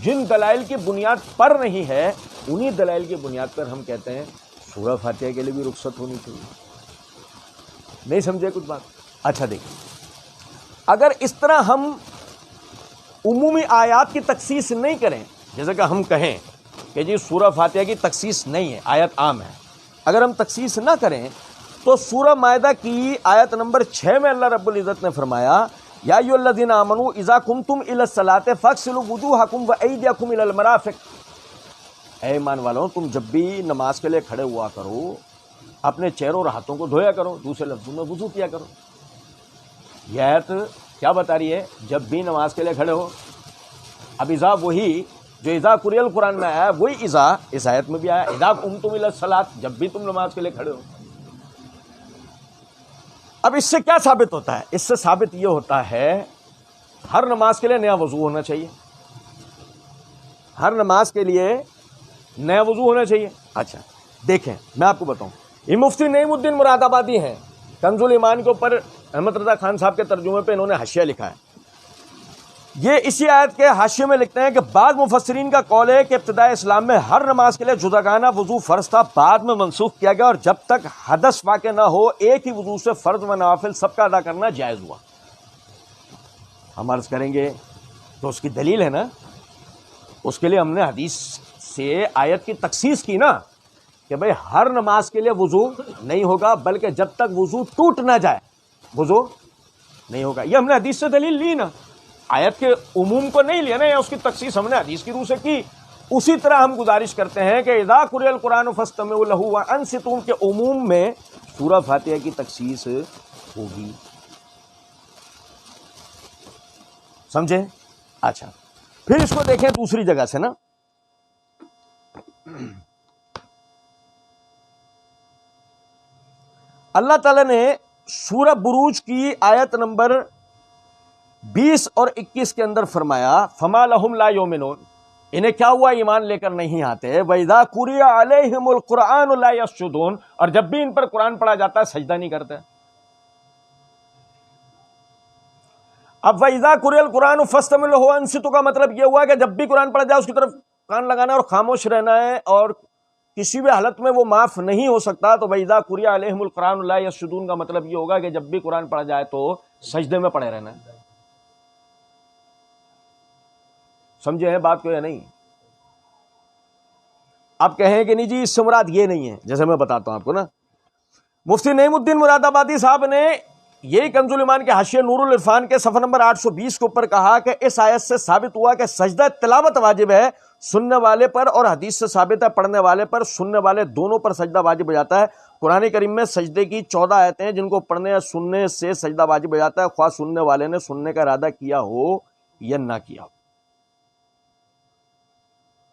جن دلائل کی بنیاد پر نہیں ہے انہی دلائل کی بنیاد پر ہم کہتے ہیں سورہ فاتحہ کے لیے بھی رخصت ہونی چاہیے. نہیں سمجھے کچھ بات؟ اچھا دیکھیں، اگر اس طرح ہم عمومی آیات کی تخصیص نہیں کریں، جیسے کہ ہم کہیں کہ جی سورہ فاتحہ کی تخصیص نہیں ہے، آیت عام ہے، اگر ہم تخصیص نہ کریں تو سورہ مائدہ کی آیت نمبر 6 میں اللہ رب العزت نے فرمایا یا ایھا الذین آمنوا اذا قمتم الی الصلاۃ فاغسلوا وجوہکم وایدیکم الی المرافق. اے ایمان والوں، تم جب بھی نماز کے لیے کھڑے ہوا کرو اپنے چہروں اور ہاتھوں کو دھویا کرو، دوسرے لفظوں میں وضو کیا کرو. یہ آیت کیا بتا رہی ہے؟ جب بھی نماز کے لیے کھڑے ہو. اب اذا وہی جو اذا قرئ القرآن میں آیا وہی اذا اس آیت میں بھی آیا، اذا قمتم الی الصلاۃ، جب بھی تم نماز کے لیے کھڑے ہو. اب اس سے کیا ثابت ہوتا ہے؟ اس سے ثابت یہ ہوتا ہے ہر نماز کے لیے نیا وضو ہونا چاہیے. ہر نماز کے لیے نیا وضو ہونا چاہیے. اچھا دیکھیں، میں آپ کو بتاؤں، یہ مفتی نعیم الدین مراد آبادی ہیں، کنز الایمان کے اوپر احمد رضا خان صاحب کے ترجمے پہ انہوں نے حاشیہ لکھا ہے. یہ اسی آیت کے حاشیے میں لکھتے ہیں کہ بعض مفسرین کا قول ہے کہ ابتداء اسلام میں ہر نماز کے لیے جداگانہ وضو فرض تھا، بعد میں منسوخ کیا گیا، اور جب تک حدث واقع نہ ہو ایک ہی وضو سے فرض و نوافل سب کا ادا کرنا جائز ہوا. ہم عرض کریں گے تو اس کی دلیل ہے نا، اس کے لیے ہم نے حدیث سے آیت کی تخصیص کی نا کہ بھئی ہر نماز کے لیے وضو نہیں ہوگا، بلکہ جب تک وضو ٹوٹ نہ جائے وضو نہیں ہوگا. یہ ہم نے حدیث سے دلیل لی نا، آیت کے عموم کو نہیں لیا نا، یا اس کی تخصیص ہم نے حدیث کی روح سے کی. اسی طرح ہم گزارش کرتے ہیں کہ اذا قرئ القرآن فاستمعوا له وانصتوا کے عموم میں سورہ فاتحہ کی تخصیص ہوگی. سمجھے؟ اچھا پھر اس کو دیکھیں دوسری جگہ سے نا. اللہ تعالی نے سورہ بروج کی آیت نمبر 20 اور 21 کے اندر فرمایا فما لہم لا یؤمنون، انہیں کیا ہوا ایمان لے کر نہیں آتے. وَإِذَا قُرِئَ عَلَيْهِمُ الْقُرْآنُ لَا يَسْجُدُونَ، اور جب بھی ان پر قرآن پڑھا جاتا ہے سجدہ نہیں کرتے. اب وَإِذَا قُرِئَ الْقُرْآنُ فَاسْتَمِعُوا لَهُ وَأَنصِتُوا کا مطلب یہ ہوا کہ جب بھی قرآن پڑھا جائے اس کی طرف کان لگانا اور خاموش رہنا ہے، اور کسی بھی حالت میں وہ معاف نہیں ہو سکتا. تو وَإِذَا قُرِئَ عَلَيْهِمُ الْقُرْآنُ لَا يَسْجُدُونَ کا مطلب یہ ہوگا کہ جب بھی قرآن پڑھا جائے تو سجدے میں پڑے رہنا ہے. سمجھے ہیں بات کو یا نہیں؟ اب کہیں کہ نہیں جی اس سے مراد یہ نہیں ہے، جیسے میں بتاتا ہوں آپ کو نا. مفتی نعیم الدین مراد آبادی صاحب نے یہی کنز الایمان کے حاشیہ نور العرفان کے صفحہ نمبر 820 کے اوپر کہا کہ اس آیت سے ثابت ہوا کہ سجدہ تلاوت واجب ہے سننے والے پر، اور حدیث سے ثابت ہے پڑھنے والے پر، سننے والے دونوں پر سجدہ واجب ہو جاتا ہے. قرآن کریم میں سجدے کی 14 آیتیں ہیں جن کو پڑھنے یا سننے سے سجدہ واجب ہو جاتا ہے، خواہ سننے والے نے سننے کا ارادہ کیا ہو یا نہ کیا ہو.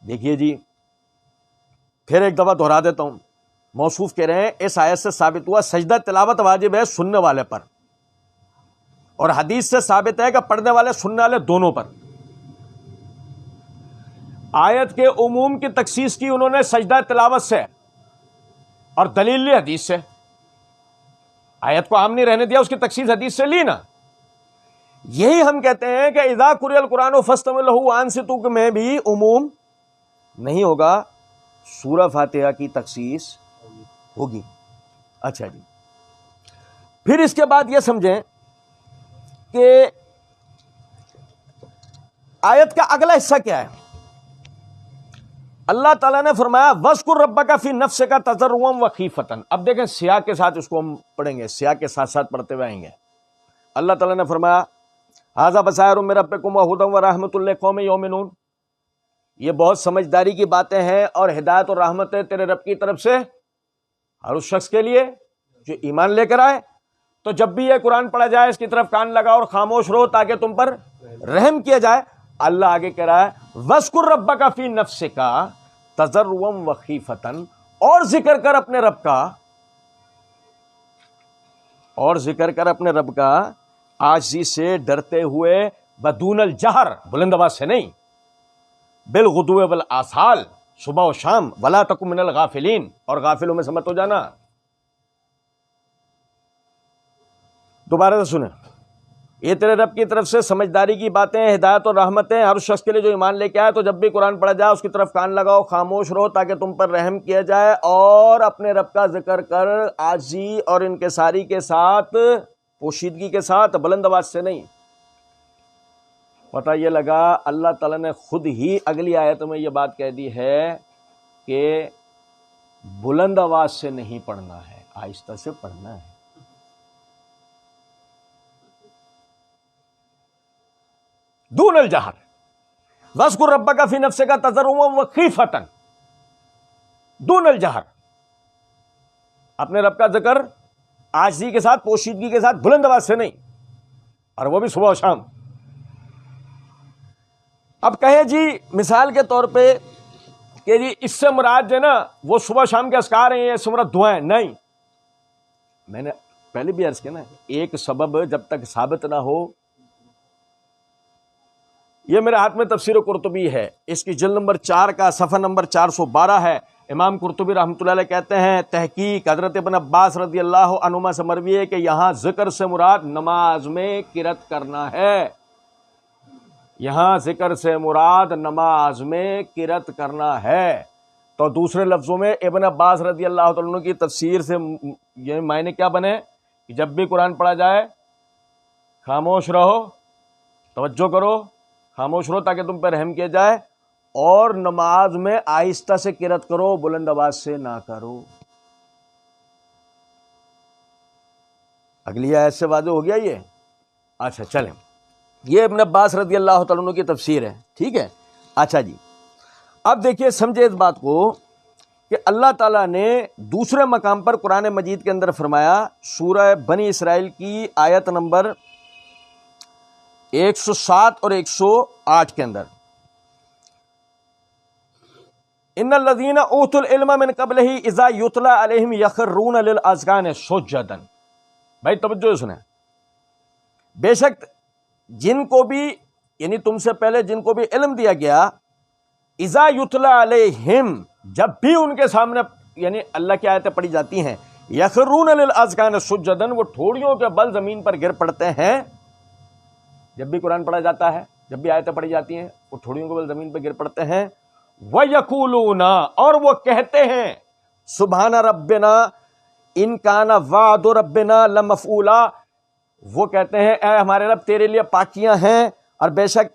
دیکھیے جی پھر ایک دفعہ دہرا دیتا ہوں، موصوف کہہ رہے ہیں اس آیت سے ثابت ہوا سجدہ تلاوت واجب ہے سننے والے پر، اور حدیث سے ثابت ہے کہ پڑھنے والے سننے والے دونوں پر. آیت کے عموم کی تخصیص کی انہوں نے سجدہ تلاوت سے، اور دلیل لی حدیث سے. آیت کو عام نہیں رہنے دیا، اس کی تخصیص حدیث سے لی نا. یہی ہم کہتے ہیں کہ اذا قرئ القرآن فاستمعوا له وانصتوا میں بھی عموم نہیں ہوگا، سورہ فاتحہ کی تخصیص ہوگی. اچھا جی پھر اس کے بعد یہ سمجھیں کہ آیت کا اگلا حصہ کیا ہے. اللہ تعالیٰ نے فرمایا وَاذْكُرْ رَبَّكَ فِي نَفْسِكَ تَضَرُّعًا وَخِيفَةً. اب دیکھیں سیاق کے ساتھ اس کو ہم پڑھیں گے، سیاق کے ساتھ ساتھ پڑھتے ہوئے آئیں گے. اللہ تعالیٰ نے فرمایا هَذَا بَصَائِرٌ مِّن رَبِّكُمْ وَهُدًى وَرَحْمَةٌ لِّقَوْمٍ يُؤْمِنُونَ. یہ بہت سمجھداری کی باتیں ہیں اور ہدایت اور رحمت ہے تیرے رب کی طرف سے ہر اس شخص کے لیے جو ایمان لے کر آئے. تو جب بھی یہ قرآن پڑھا جائے اس کی طرف کان لگا اور خاموش رہو تاکہ تم پر رحم کیا جائے. اللہ آگے کہہ رہا ہے وَاذْكُرْ رَبَّكَ فِي نَفْسِكَ تَضَرُّعًا وَخِيفَةً، اور ذکر کر اپنے رب کا، اور ذکر کر اپنے رب کا عاجزی سے ڈرتے ہوئے، بدون الجہر بلند آواز سے نہیں، بالغدو والآصال صبح و شام، ولا تکن من الغافلین، اور غافلوں میں سے مت ہو جانا. دوبارہ سے سنیں یہ تیرے رب کی طرف سے سمجھداری کی باتیں، ہدایت اور رحمتیں ہر شخص کے لیے جو ایمان لے کے آئے، تو جب بھی قرآن پڑھا جائے اس کی طرف کان لگاؤ، خاموش رہو تاکہ تم پر رحم کیا جائے، اور اپنے رب کا ذکر کر عاجزی اور انکساری کے ساتھ، پوشیدگی کے ساتھ، بلند آواز سے نہیں۔ پتہ یہ لگا اللہ تعالیٰ نے خود ہی اگلی آیت میں یہ بات کہہ دی ہے کہ بلند آواز سے نہیں پڑھنا ہے، آہستہ سے پڑھنا ہے۔ دون الجہر واذکر ربک فی نفسک تضرعا وخیفۃ، دون الجہر، اپنے رب کا ذکر عاجزی کے ساتھ، پوشیدگی کے ساتھ، بلند آواز سے نہیں، اور وہ بھی صبح و شام۔ اب کہیں جی مثال کے طور پہ کہ جی اس سے مراد جو ہے نا وہ صبح شام کے اذکار ہیں، یہ اس سے مراد دعائیں، نہیں۔ میں نے پہلے بھی عرض کیا نا، ایک سبب جب تک ثابت نہ ہو، یہ میرے ہاتھ میں تفسیر قرطبی ہے، اس کی جلد نمبر 4 کا صفحہ نمبر 412 ہے۔ امام قرطبی رحمۃ اللہ علیہ کہتے ہیں، تحقیق حضرت ابن عباس رضی اللہ عنہما سے مروی ہے کہ یہاں ذکر سے مراد نماز میں قرات کرنا ہے، یہاں ذکر سے مراد نماز میں قرات کرنا ہے۔ تو دوسرے لفظوں میں ابن عباس رضی اللہ عنہ کی تفسیر سے یہ معنی کیا بنے کہ جب بھی قرآن پڑھا جائے خاموش رہو، توجہ کرو، خاموش رہو تاکہ تم پہ رحم کیا جائے، اور نماز میں آہستہ سے قرات کرو، بلند آواز سے نہ کرو۔ اگلی آیت سے واضح ہو گیا یہ؟ اچھا چلیں، یہ ابن عباس رضی اللہ تعالیٰ عنہ کی تفسیر ہے، ٹھیک ہے۔ اچھا جی، اب دیکھیے سمجھے اس بات کو کہ اللہ تعالیٰ نے دوسرے مقام پر قرآن مجید کے اندر فرمایا، سورہ بنی اسرائیل کی آیت نمبر 107 اور 108 کے اندر، ان الذین اوتوا العلم من قبلہ اذا یتلی علیہم یخرون للاذقان سجدا۔ بھائی توجہ سنیں، بے شک جن کو بھی، یعنی تم سے پہلے جن کو بھی علم دیا گیا، اذا یتلی علیہم، جب بھی ان کے سامنے یعنی اللہ کی آیتیں پڑھی جاتی ہیں، یخرون للاذقان سجدا، وہ ٹھوڑیوں کے بل زمین پر گر پڑتے ہیں۔ جب بھی قرآن پڑھا جاتا ہے، جب بھی آیتیں پڑھی جاتی ہیں، وہ ٹھوڑیوں کے بل زمین پہ گر پڑتے ہیں۔ وَيَقُولُونَ، اور وہ کہتے ہیں، سبحان ربنا ان کان وعد ربنا لمفعولا، وہ کہتے ہیں اے ہمارے رب تیرے لیے پاکیاں ہیں، اور بے شک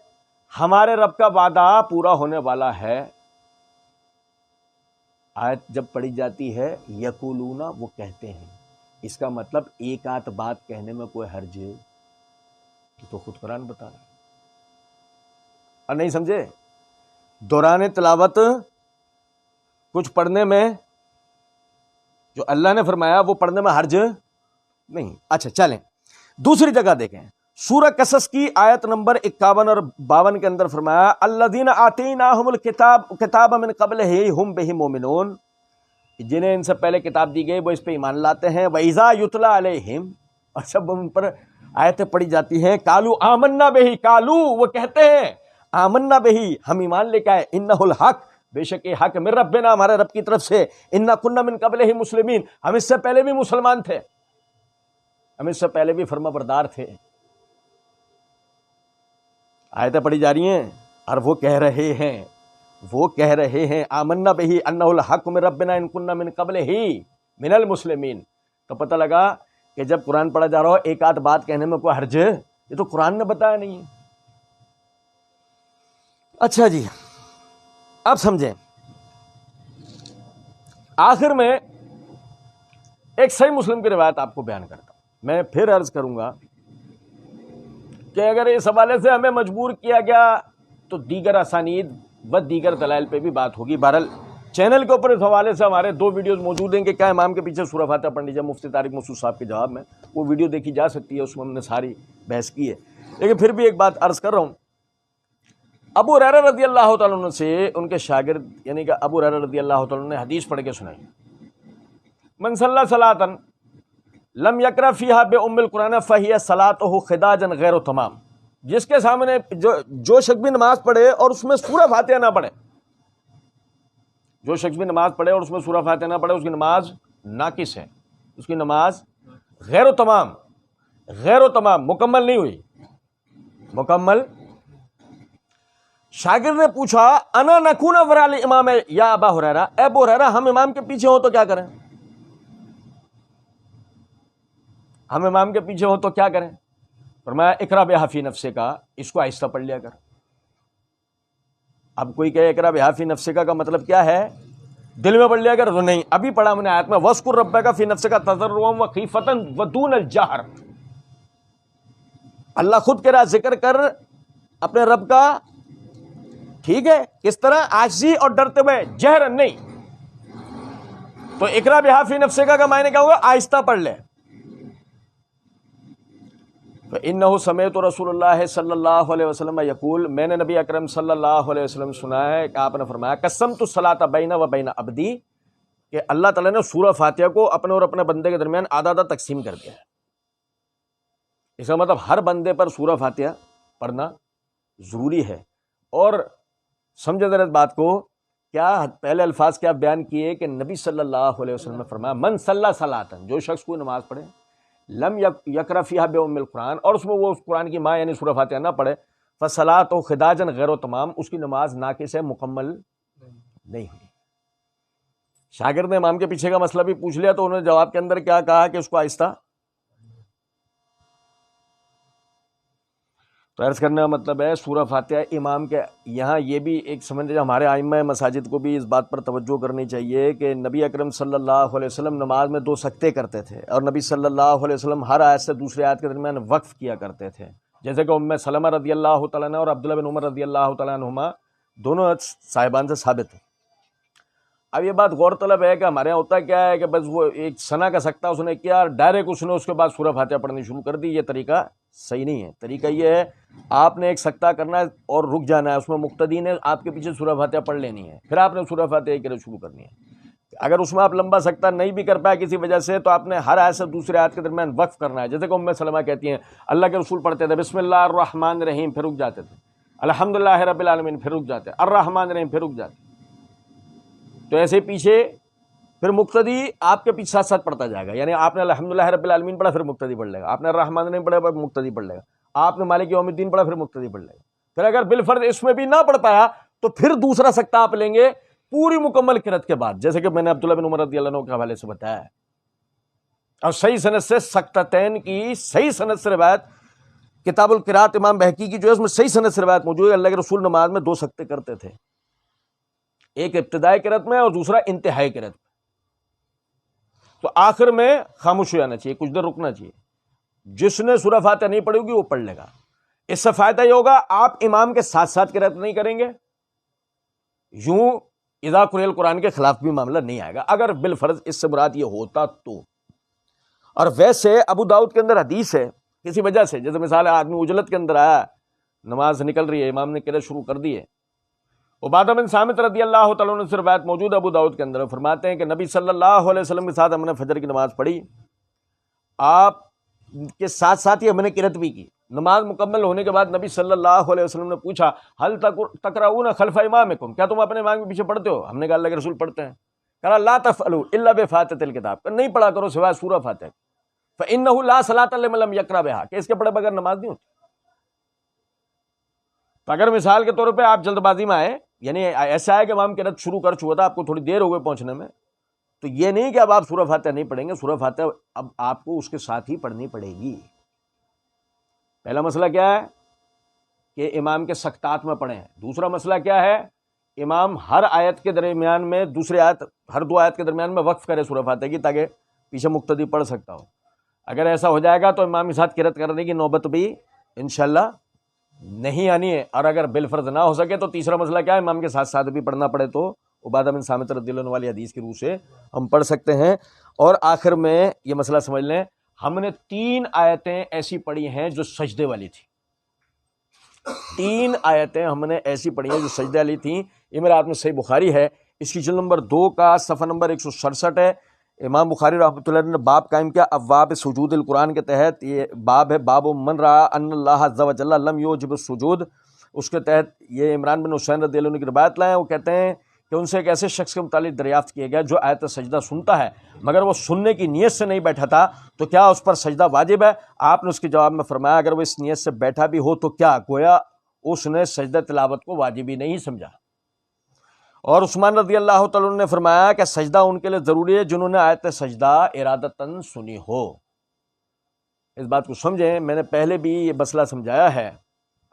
ہمارے رب کا وعدہ پورا ہونے والا ہے۔ آیت جب پڑھی جاتی ہے یقولون، وہ کہتے ہیں، اس کا مطلب ایک آدھ بات کہنے میں کوئی حرج ہے؟ تو خود قرآن بتا رہا ہے، اور نہیں سمجھے؟ دوران تلاوت کچھ پڑھنے میں جو اللہ نے فرمایا وہ پڑھنے میں حرج نہیں۔ اچھا چلیں دوسری جگہ دیکھیں، سورہ قصص کی آیت نمبر 51 اور 52 کے اندر فرمایا، الذین آتیناہم الکتاب من قبلہ ہم بہ مؤمنون، جنہیں ان سے پہلے کتاب دی گئی وہ اس پہ ایمان لاتے ہیں۔ وَإِذَا يُتْلَى عَلَيْهِمْ، اور جب ان پر آیتیں پڑھی جاتی ہیں، کالو آمنا بہی، کالو وہ کہتے ہیں، آمنا بہی ہم ایمان لے کے آئے، انہ الحق بے شک یہ حق، من ربنا ہمارے رب کی طرف سے، انا کنا من قبلہ مسلمین ہم اس سے پہلے بھی مسلمان تھے، ہم اس سے پہلے بھی فرما بردار تھے۔ آیتیں پڑھی جا رہی ہیں اور وہ کہہ رہے ہیں آمنا بہی انہ الحق من ربنا ان کنا من قبلہ من المسلمین۔ تو پتہ لگا کہ جب قرآن پڑھا جا رہا ہو ایک آدھ بات کہنے میں کوئی حرج ہے؟ یہ تو قرآن نے بتایا نہیں ہے۔ اچھا جی، اب سمجھیں، آخر میں ایک صحیح مسلم کی روایت آپ کو بیان کرتا ہوں۔ میں پھر عرض کروں گا کہ اگر اس حوالے سے ہمیں مجبور کیا گیا تو دیگر اسانید و دیگر دلائل پہ بھی بات ہوگی۔ بہرحال چینل کے اوپر اس حوالے سے ہمارے 2 ویڈیوز موجود ہیں کہ کیا امام کے پیچھے سورہ فاتحہ پڑھنی چاہیے، مفتی طارق مسعود صاحب کے جواب میں، وہ ویڈیو دیکھی جا سکتی ہے، اس میں ہم نے ساری بحث کی ہے۔ لیکن پھر بھی ایک بات عرض کر رہا ہوں، ابو ہریرہ رضی اللہ تعالیٰ عنہ سے ان کے شاگرد یعنی کہ ابو ہریرہ رضی اللہ تعالیٰ عنہ نے حدیث پڑھ کے سنائی، من صلی صلاۃ لم یقرأ فیہا بأم القرآن فہی صلاتہ خداجا غیر تمام، جس کے سامنے جو شخص بھی نماز پڑھے اور اس میں سورہ فاتحہ نہ پڑھے، جو شخص بھی نماز پڑھے اور اس میں سورہ فاتحہ نہ پڑھے، اس کی نماز ناقص ہے، اس کی نماز غیر و تمام مکمل نہیں ہوئی۔ مکمل. شاگرد نے پوچھا انا نکون ورا الامام یا ابا ہریرہ، اے ابو ہریرہ ہم امام کے پیچھے ہوں تو کیا کریں؟ ہم امام کے پیچھے ہوں تو کیا کریں؟ فرمایا اقرا بہا فی نفسک کا، اس کو آہستہ پڑھ لیا کر. اب کوئی کہے اقرا بہا فی نفسک کا مطلب کیا ہے؟ دل میں پڑھ لیا کر. تو نہیں، ابھی پڑھا ہم نے آیت میں وَاذْكُرْ رَبَّكَ فِي نَفْسِكَ تَضَرُّعًا وَخِيفَةً وَدُونَ الْجَهْرِ. اللہ خود کہہ رہا ذکر کر اپنے رب کا، ٹھیک ہے، کس طرح؟ عاجزی اور ڈرتے ہوئے، جہرن نہیں. تو اقرا بہا فی نفسک کا معنی کیا ہوگا؟ آہستہ پڑھ لے. فَإِنَّهُ سَمِعْتُ رسول اللہ صلی اللہ علیہ وسلم یقول، میں نے نبی اکرم صلی اللہ علیہ وسلم سنا ہے کہ آپ نے فرمایا قسمت الصلاۃ بینی و بین عبدی، کہ اللہ تعالیٰ نے سورہ فاتحہ کو اپنے اور اپنے بندے کے درمیان آدھا آدھا تقسیم کر دیا ہے. اس کا مطلب ہر بندے پر سورہ فاتحہ پڑھنا ضروری ہے. اور سمجھے ذرا اس بات کو، کیا پہلے الفاظ کیا بیان کیے کہ نبی صلی اللہ علیہ وسلم نے فرمایا من صلی صلاۃ، جو شخص کوئی نماز پڑھے لم یقرأ فیہا بأم القرآن، اور اس میں وہ اس قرآن کی ماں یعنی سورہ فاتحہ نہ پڑھے، فصلاۃ خداجن غیر و تمام، اس کی نماز ناقص ہے، مکمل نہیں ہوئی. شاگرد نے امام کے پیچھے کا مسئلہ بھی پوچھ لیا تو انہوں نے جواب کے اندر کیا کہا کہ اس کو آہستہ. تو عرض کرنے کا مطلب ہے سورہ فاتحہ امام کے، یہاں یہ بھی ایک سمجھ، ہمارے ائمہ مساجد کو بھی اس بات پر توجہ کرنی چاہیے کہ نبی اکرم صلی اللہ علیہ وسلم نماز میں 2 سکتے کرتے تھے، اور نبی صلی اللہ علیہ وسلم ہر آیت سے دوسری آیت کے درمیان وقف کیا کرتے تھے، جیسے کہ ام سلمہ رضی اللہ تعالیٰ عنہ اور عبداللہ بن عمر رضی اللہ تعالیٰ عنہما دونوں صاحبان سے ثابت ہیں. اب یہ بات غور طلب ہے کہ ہمارے یہاں ہوتا کیا ہے کہ بس وہ ایک ثنا کا سکتا اس نے کیا، ڈائریکٹ اس نے اس کے بعد سورہ فاتحہ پڑھنی شروع کر دی. یہ طریقہ صحیح نہیں ہے. طریقہ یہ ہے آپ نے ایک سکتا کرنا ہے اور رک جانا ہے، اس میں مقتدی نے آپ کے پیچھے سورہ فاتحہ پڑھ لینی ہے، پھر آپ نے سورہ فاتحہ کی شروع کرنی ہے. اگر اس میں آپ لمبا سکتا نہیں بھی کر پائے کسی وجہ سے، تو آپ نے ہر آیت سے دوسرے آیت کے درمیان وقف کرنا ہے. جیسے کہ ام سلمہ کہتی ہیں اللہ کے رسول پڑھتے تھے بسم اللہ الرحمن الرحیم، پھر رک جاتے تھے، الحمدللہ رب العالمین، پھر رک جاتے، الرحمن الرحیم، پھر رک جاتے. تو ایسے پیچھے پھر مقتدی آپ کے پیچھے ساتھ ساتھ پڑھتا جائے گا. یعنی آپ نے الحمدللہ رب العالمین پڑھا، پھر مقتدی پڑھ لے گا. آپ نے الرحمن الرحیم پڑھا، پھر مقتدی پڑھ لے گا. آپ نے مالک یوم الدین پڑھا، پھر مقتدی پڑھ لے گا. پھر اگر بالفرض اس میں بھی نہ پڑھ پایا تو پھر دوسرا سکتہ آپ لیں گے پوری مکمل قرات کے بعد، جیسے کہ میں نے عبداللہ بن عمر رضی اللہ عنہ کے حوالے سے بتایا ہے. اور صحیح سند سے سکتتین کی صحیح سند سے روایت کتاب القرات امام بہقی کی جو ہے اس میں صحیح سند سے روایت موجود ہے. اللہ کے رسول نماز میں 2 سکتے کرتے تھے، ایک ابتدائی قرات میں اور دوسرا انتہائی قرات میں. تو آخر میں خاموش ہو جانا چاہیے، کچھ دیر رکنا چاہیے. جس نے سورہ فاتحہ نہیں پڑھی ہوگی وہ پڑھ لے گا. اس سے فائدہ یہ ہوگا آپ امام کے ساتھ ساتھ قرات نہیں کریں گے، یوں اذا قرئ القرآن کے خلاف بھی معاملہ نہیں آئے گا اگر بالفرض اس سے مراد یہ ہوتا تو. اور ویسے ابو داؤد کے اندر حدیث ہے کسی وجہ سے، جیسے مثال آدمی اجلت کے اندر آیا، نماز نکل رہی ہے، امام نے قرات شروع کر دی ہے. عبادہ بن صامت رضی اللہ تعالیٰ عنہ سے روایت موجود ابو داؤد کے اندر، فرماتے ہیں کہ نبی صلی اللہ علیہ وسلم کے ساتھ ہم نے فجر کی نماز پڑھی، آپ کے ساتھ ساتھ ہی ہم نے قرات بھی کی. نماز مکمل ہونے کے بعد نبی صلی اللہ علیہ وسلم نے پوچھا حل تقرؤون خلف امامکم، کیا تم اپنے امام کے پیچھے پڑھتے ہو؟ ہم نے کہا اللہ کے رسول پڑھتے ہیں. کہا لا تفعلوا الا بفاتحۃ الکتاب، نہیں پڑھا کرو سوائے سورہ فاتحہ. فانہ لا صلاۃ لمن لم یقرأ بہا، کہ اس کے پڑھے بغیر نماز نہیں ہوتی. تو اگر مثال کے طور پہ آپ جلد بازی میں آئے، یعنی ایسا ہے کہ امام قرات شروع کر چکا تھا، آپ کو تھوڑی دیر ہو گئی پہنچنے میں، تو یہ نہیں کہ اب آپ سورہ فاتحہ نہیں پڑھیں گے، سورہ فاتحہ اب آپ کو اس کے ساتھ ہی پڑھنی پڑے گی. پہلا مسئلہ کیا ہے کہ امام کے سکتات میں پڑھیں. دوسرا مسئلہ کیا ہے، امام ہر آیت کے درمیان میں دوسری آیت، ہر 2 آیت کے درمیان میں وقف کرے سورہ فاتحہ کی، تاکہ پیچھے مقتدی پڑھ سکتا ہو. اگر ایسا ہو جائے گا تو امام کے ساتھ قرات کرنے کی نوبت بھی انشاءاللہ نہیں آنی ہے. اور اگر بالفرض نہ ہو سکے تو تیسرا مسئلہ کیا ہے، امام کے ساتھ ساتھ بھی پڑھنا پڑے تو عبادہ بن صامت رضی اللہ عنہ والی حدیث کی روح سے ہم پڑھ سکتے ہیں. اور آخر میں یہ مسئلہ سمجھ لیں، ہم نے 3 آیتیں ایسی پڑھی ہیں جو سجدے والی تھی. 3 آیتیں ہم نے ایسی پڑھی ہیں جو سجدے والی تھیں. یہ میرے ہاتھ میں صحیح بخاری ہے، اس کی جلد نمبر 2 کا صفحہ نمبر 167 ہے. امام بخاری رحمۃ اللہ نے باب قائم کیا ابواب سجود القرآن کے تحت. یہ باب ہے باب من رأى ان اللہ عز وجل لم یوجب السجود. اس کے تحت یہ عمران بن حسین رضی اللہ عنہ کی روایت لائے ہیں. وہ کہتے ہیں کہ ان سے ایک ایسے شخص کے متعلق دریافت کیا گیا جو آیت سجدہ سنتا ہے مگر وہ سننے کی نیت سے نہیں بیٹھا تھا، تو کیا اس پر سجدہ واجب ہے؟ آپ نے اس کے جواب میں فرمایا اگر وہ اس نیت سے بیٹھا بھی ہو تو کیا، گویا اس نے سجدہ تلاوت کو واجب ہی نہیں سمجھا۔ اور عثمان رضی اللہ تعالیٰ عنہ نے فرمایا کہ سجدہ ان کے لیے ضروری ہے جنہوں نے آیت سجدہ ارادتاً سنی ہو۔ اس بات کو سمجھیں، میں نے پہلے بھی یہ مسئلہ سمجھایا ہے،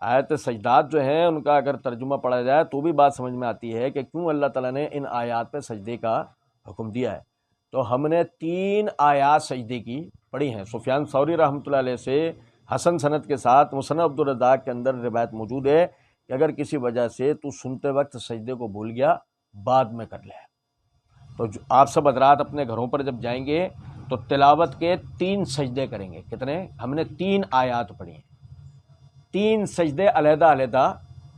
آیت سجدات جو ہیں ان کا اگر ترجمہ پڑھا جائے تو بھی بات سمجھ میں آتی ہے کہ کیوں اللہ تعالیٰ نے ان آیات پہ سجدے کا حکم دیا ہے۔ تو ہم نے 3 آیات سجدے کی پڑھی ہیں۔ سفیان ثوری رحمۃ اللہ علیہ سے حسن سند کے ساتھ مصنف عبدالرزاق کے اندر روایت موجود ہے کہ اگر کسی وجہ سے تو سنتے وقت سجدے کو بھول گیا بعد میں کر لے۔ تو آپ سب حضرات اپنے گھروں پر جب جائیں گے تو تلاوت کے 3 سجدے کریں گے۔ کتنے؟ ہم نے 3 آیات پڑھی ہیں، 3 سجدے علیحدہ علیحدہ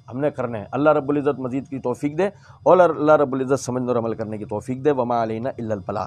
ہم نے کرنے ہیں۔ اللہ رب العزت مزید کی توفیق دے اور اللہ رب العزت سمجھنے اور عمل کرنے کی توفیق دے۔ وما علینا الا البلاغ۔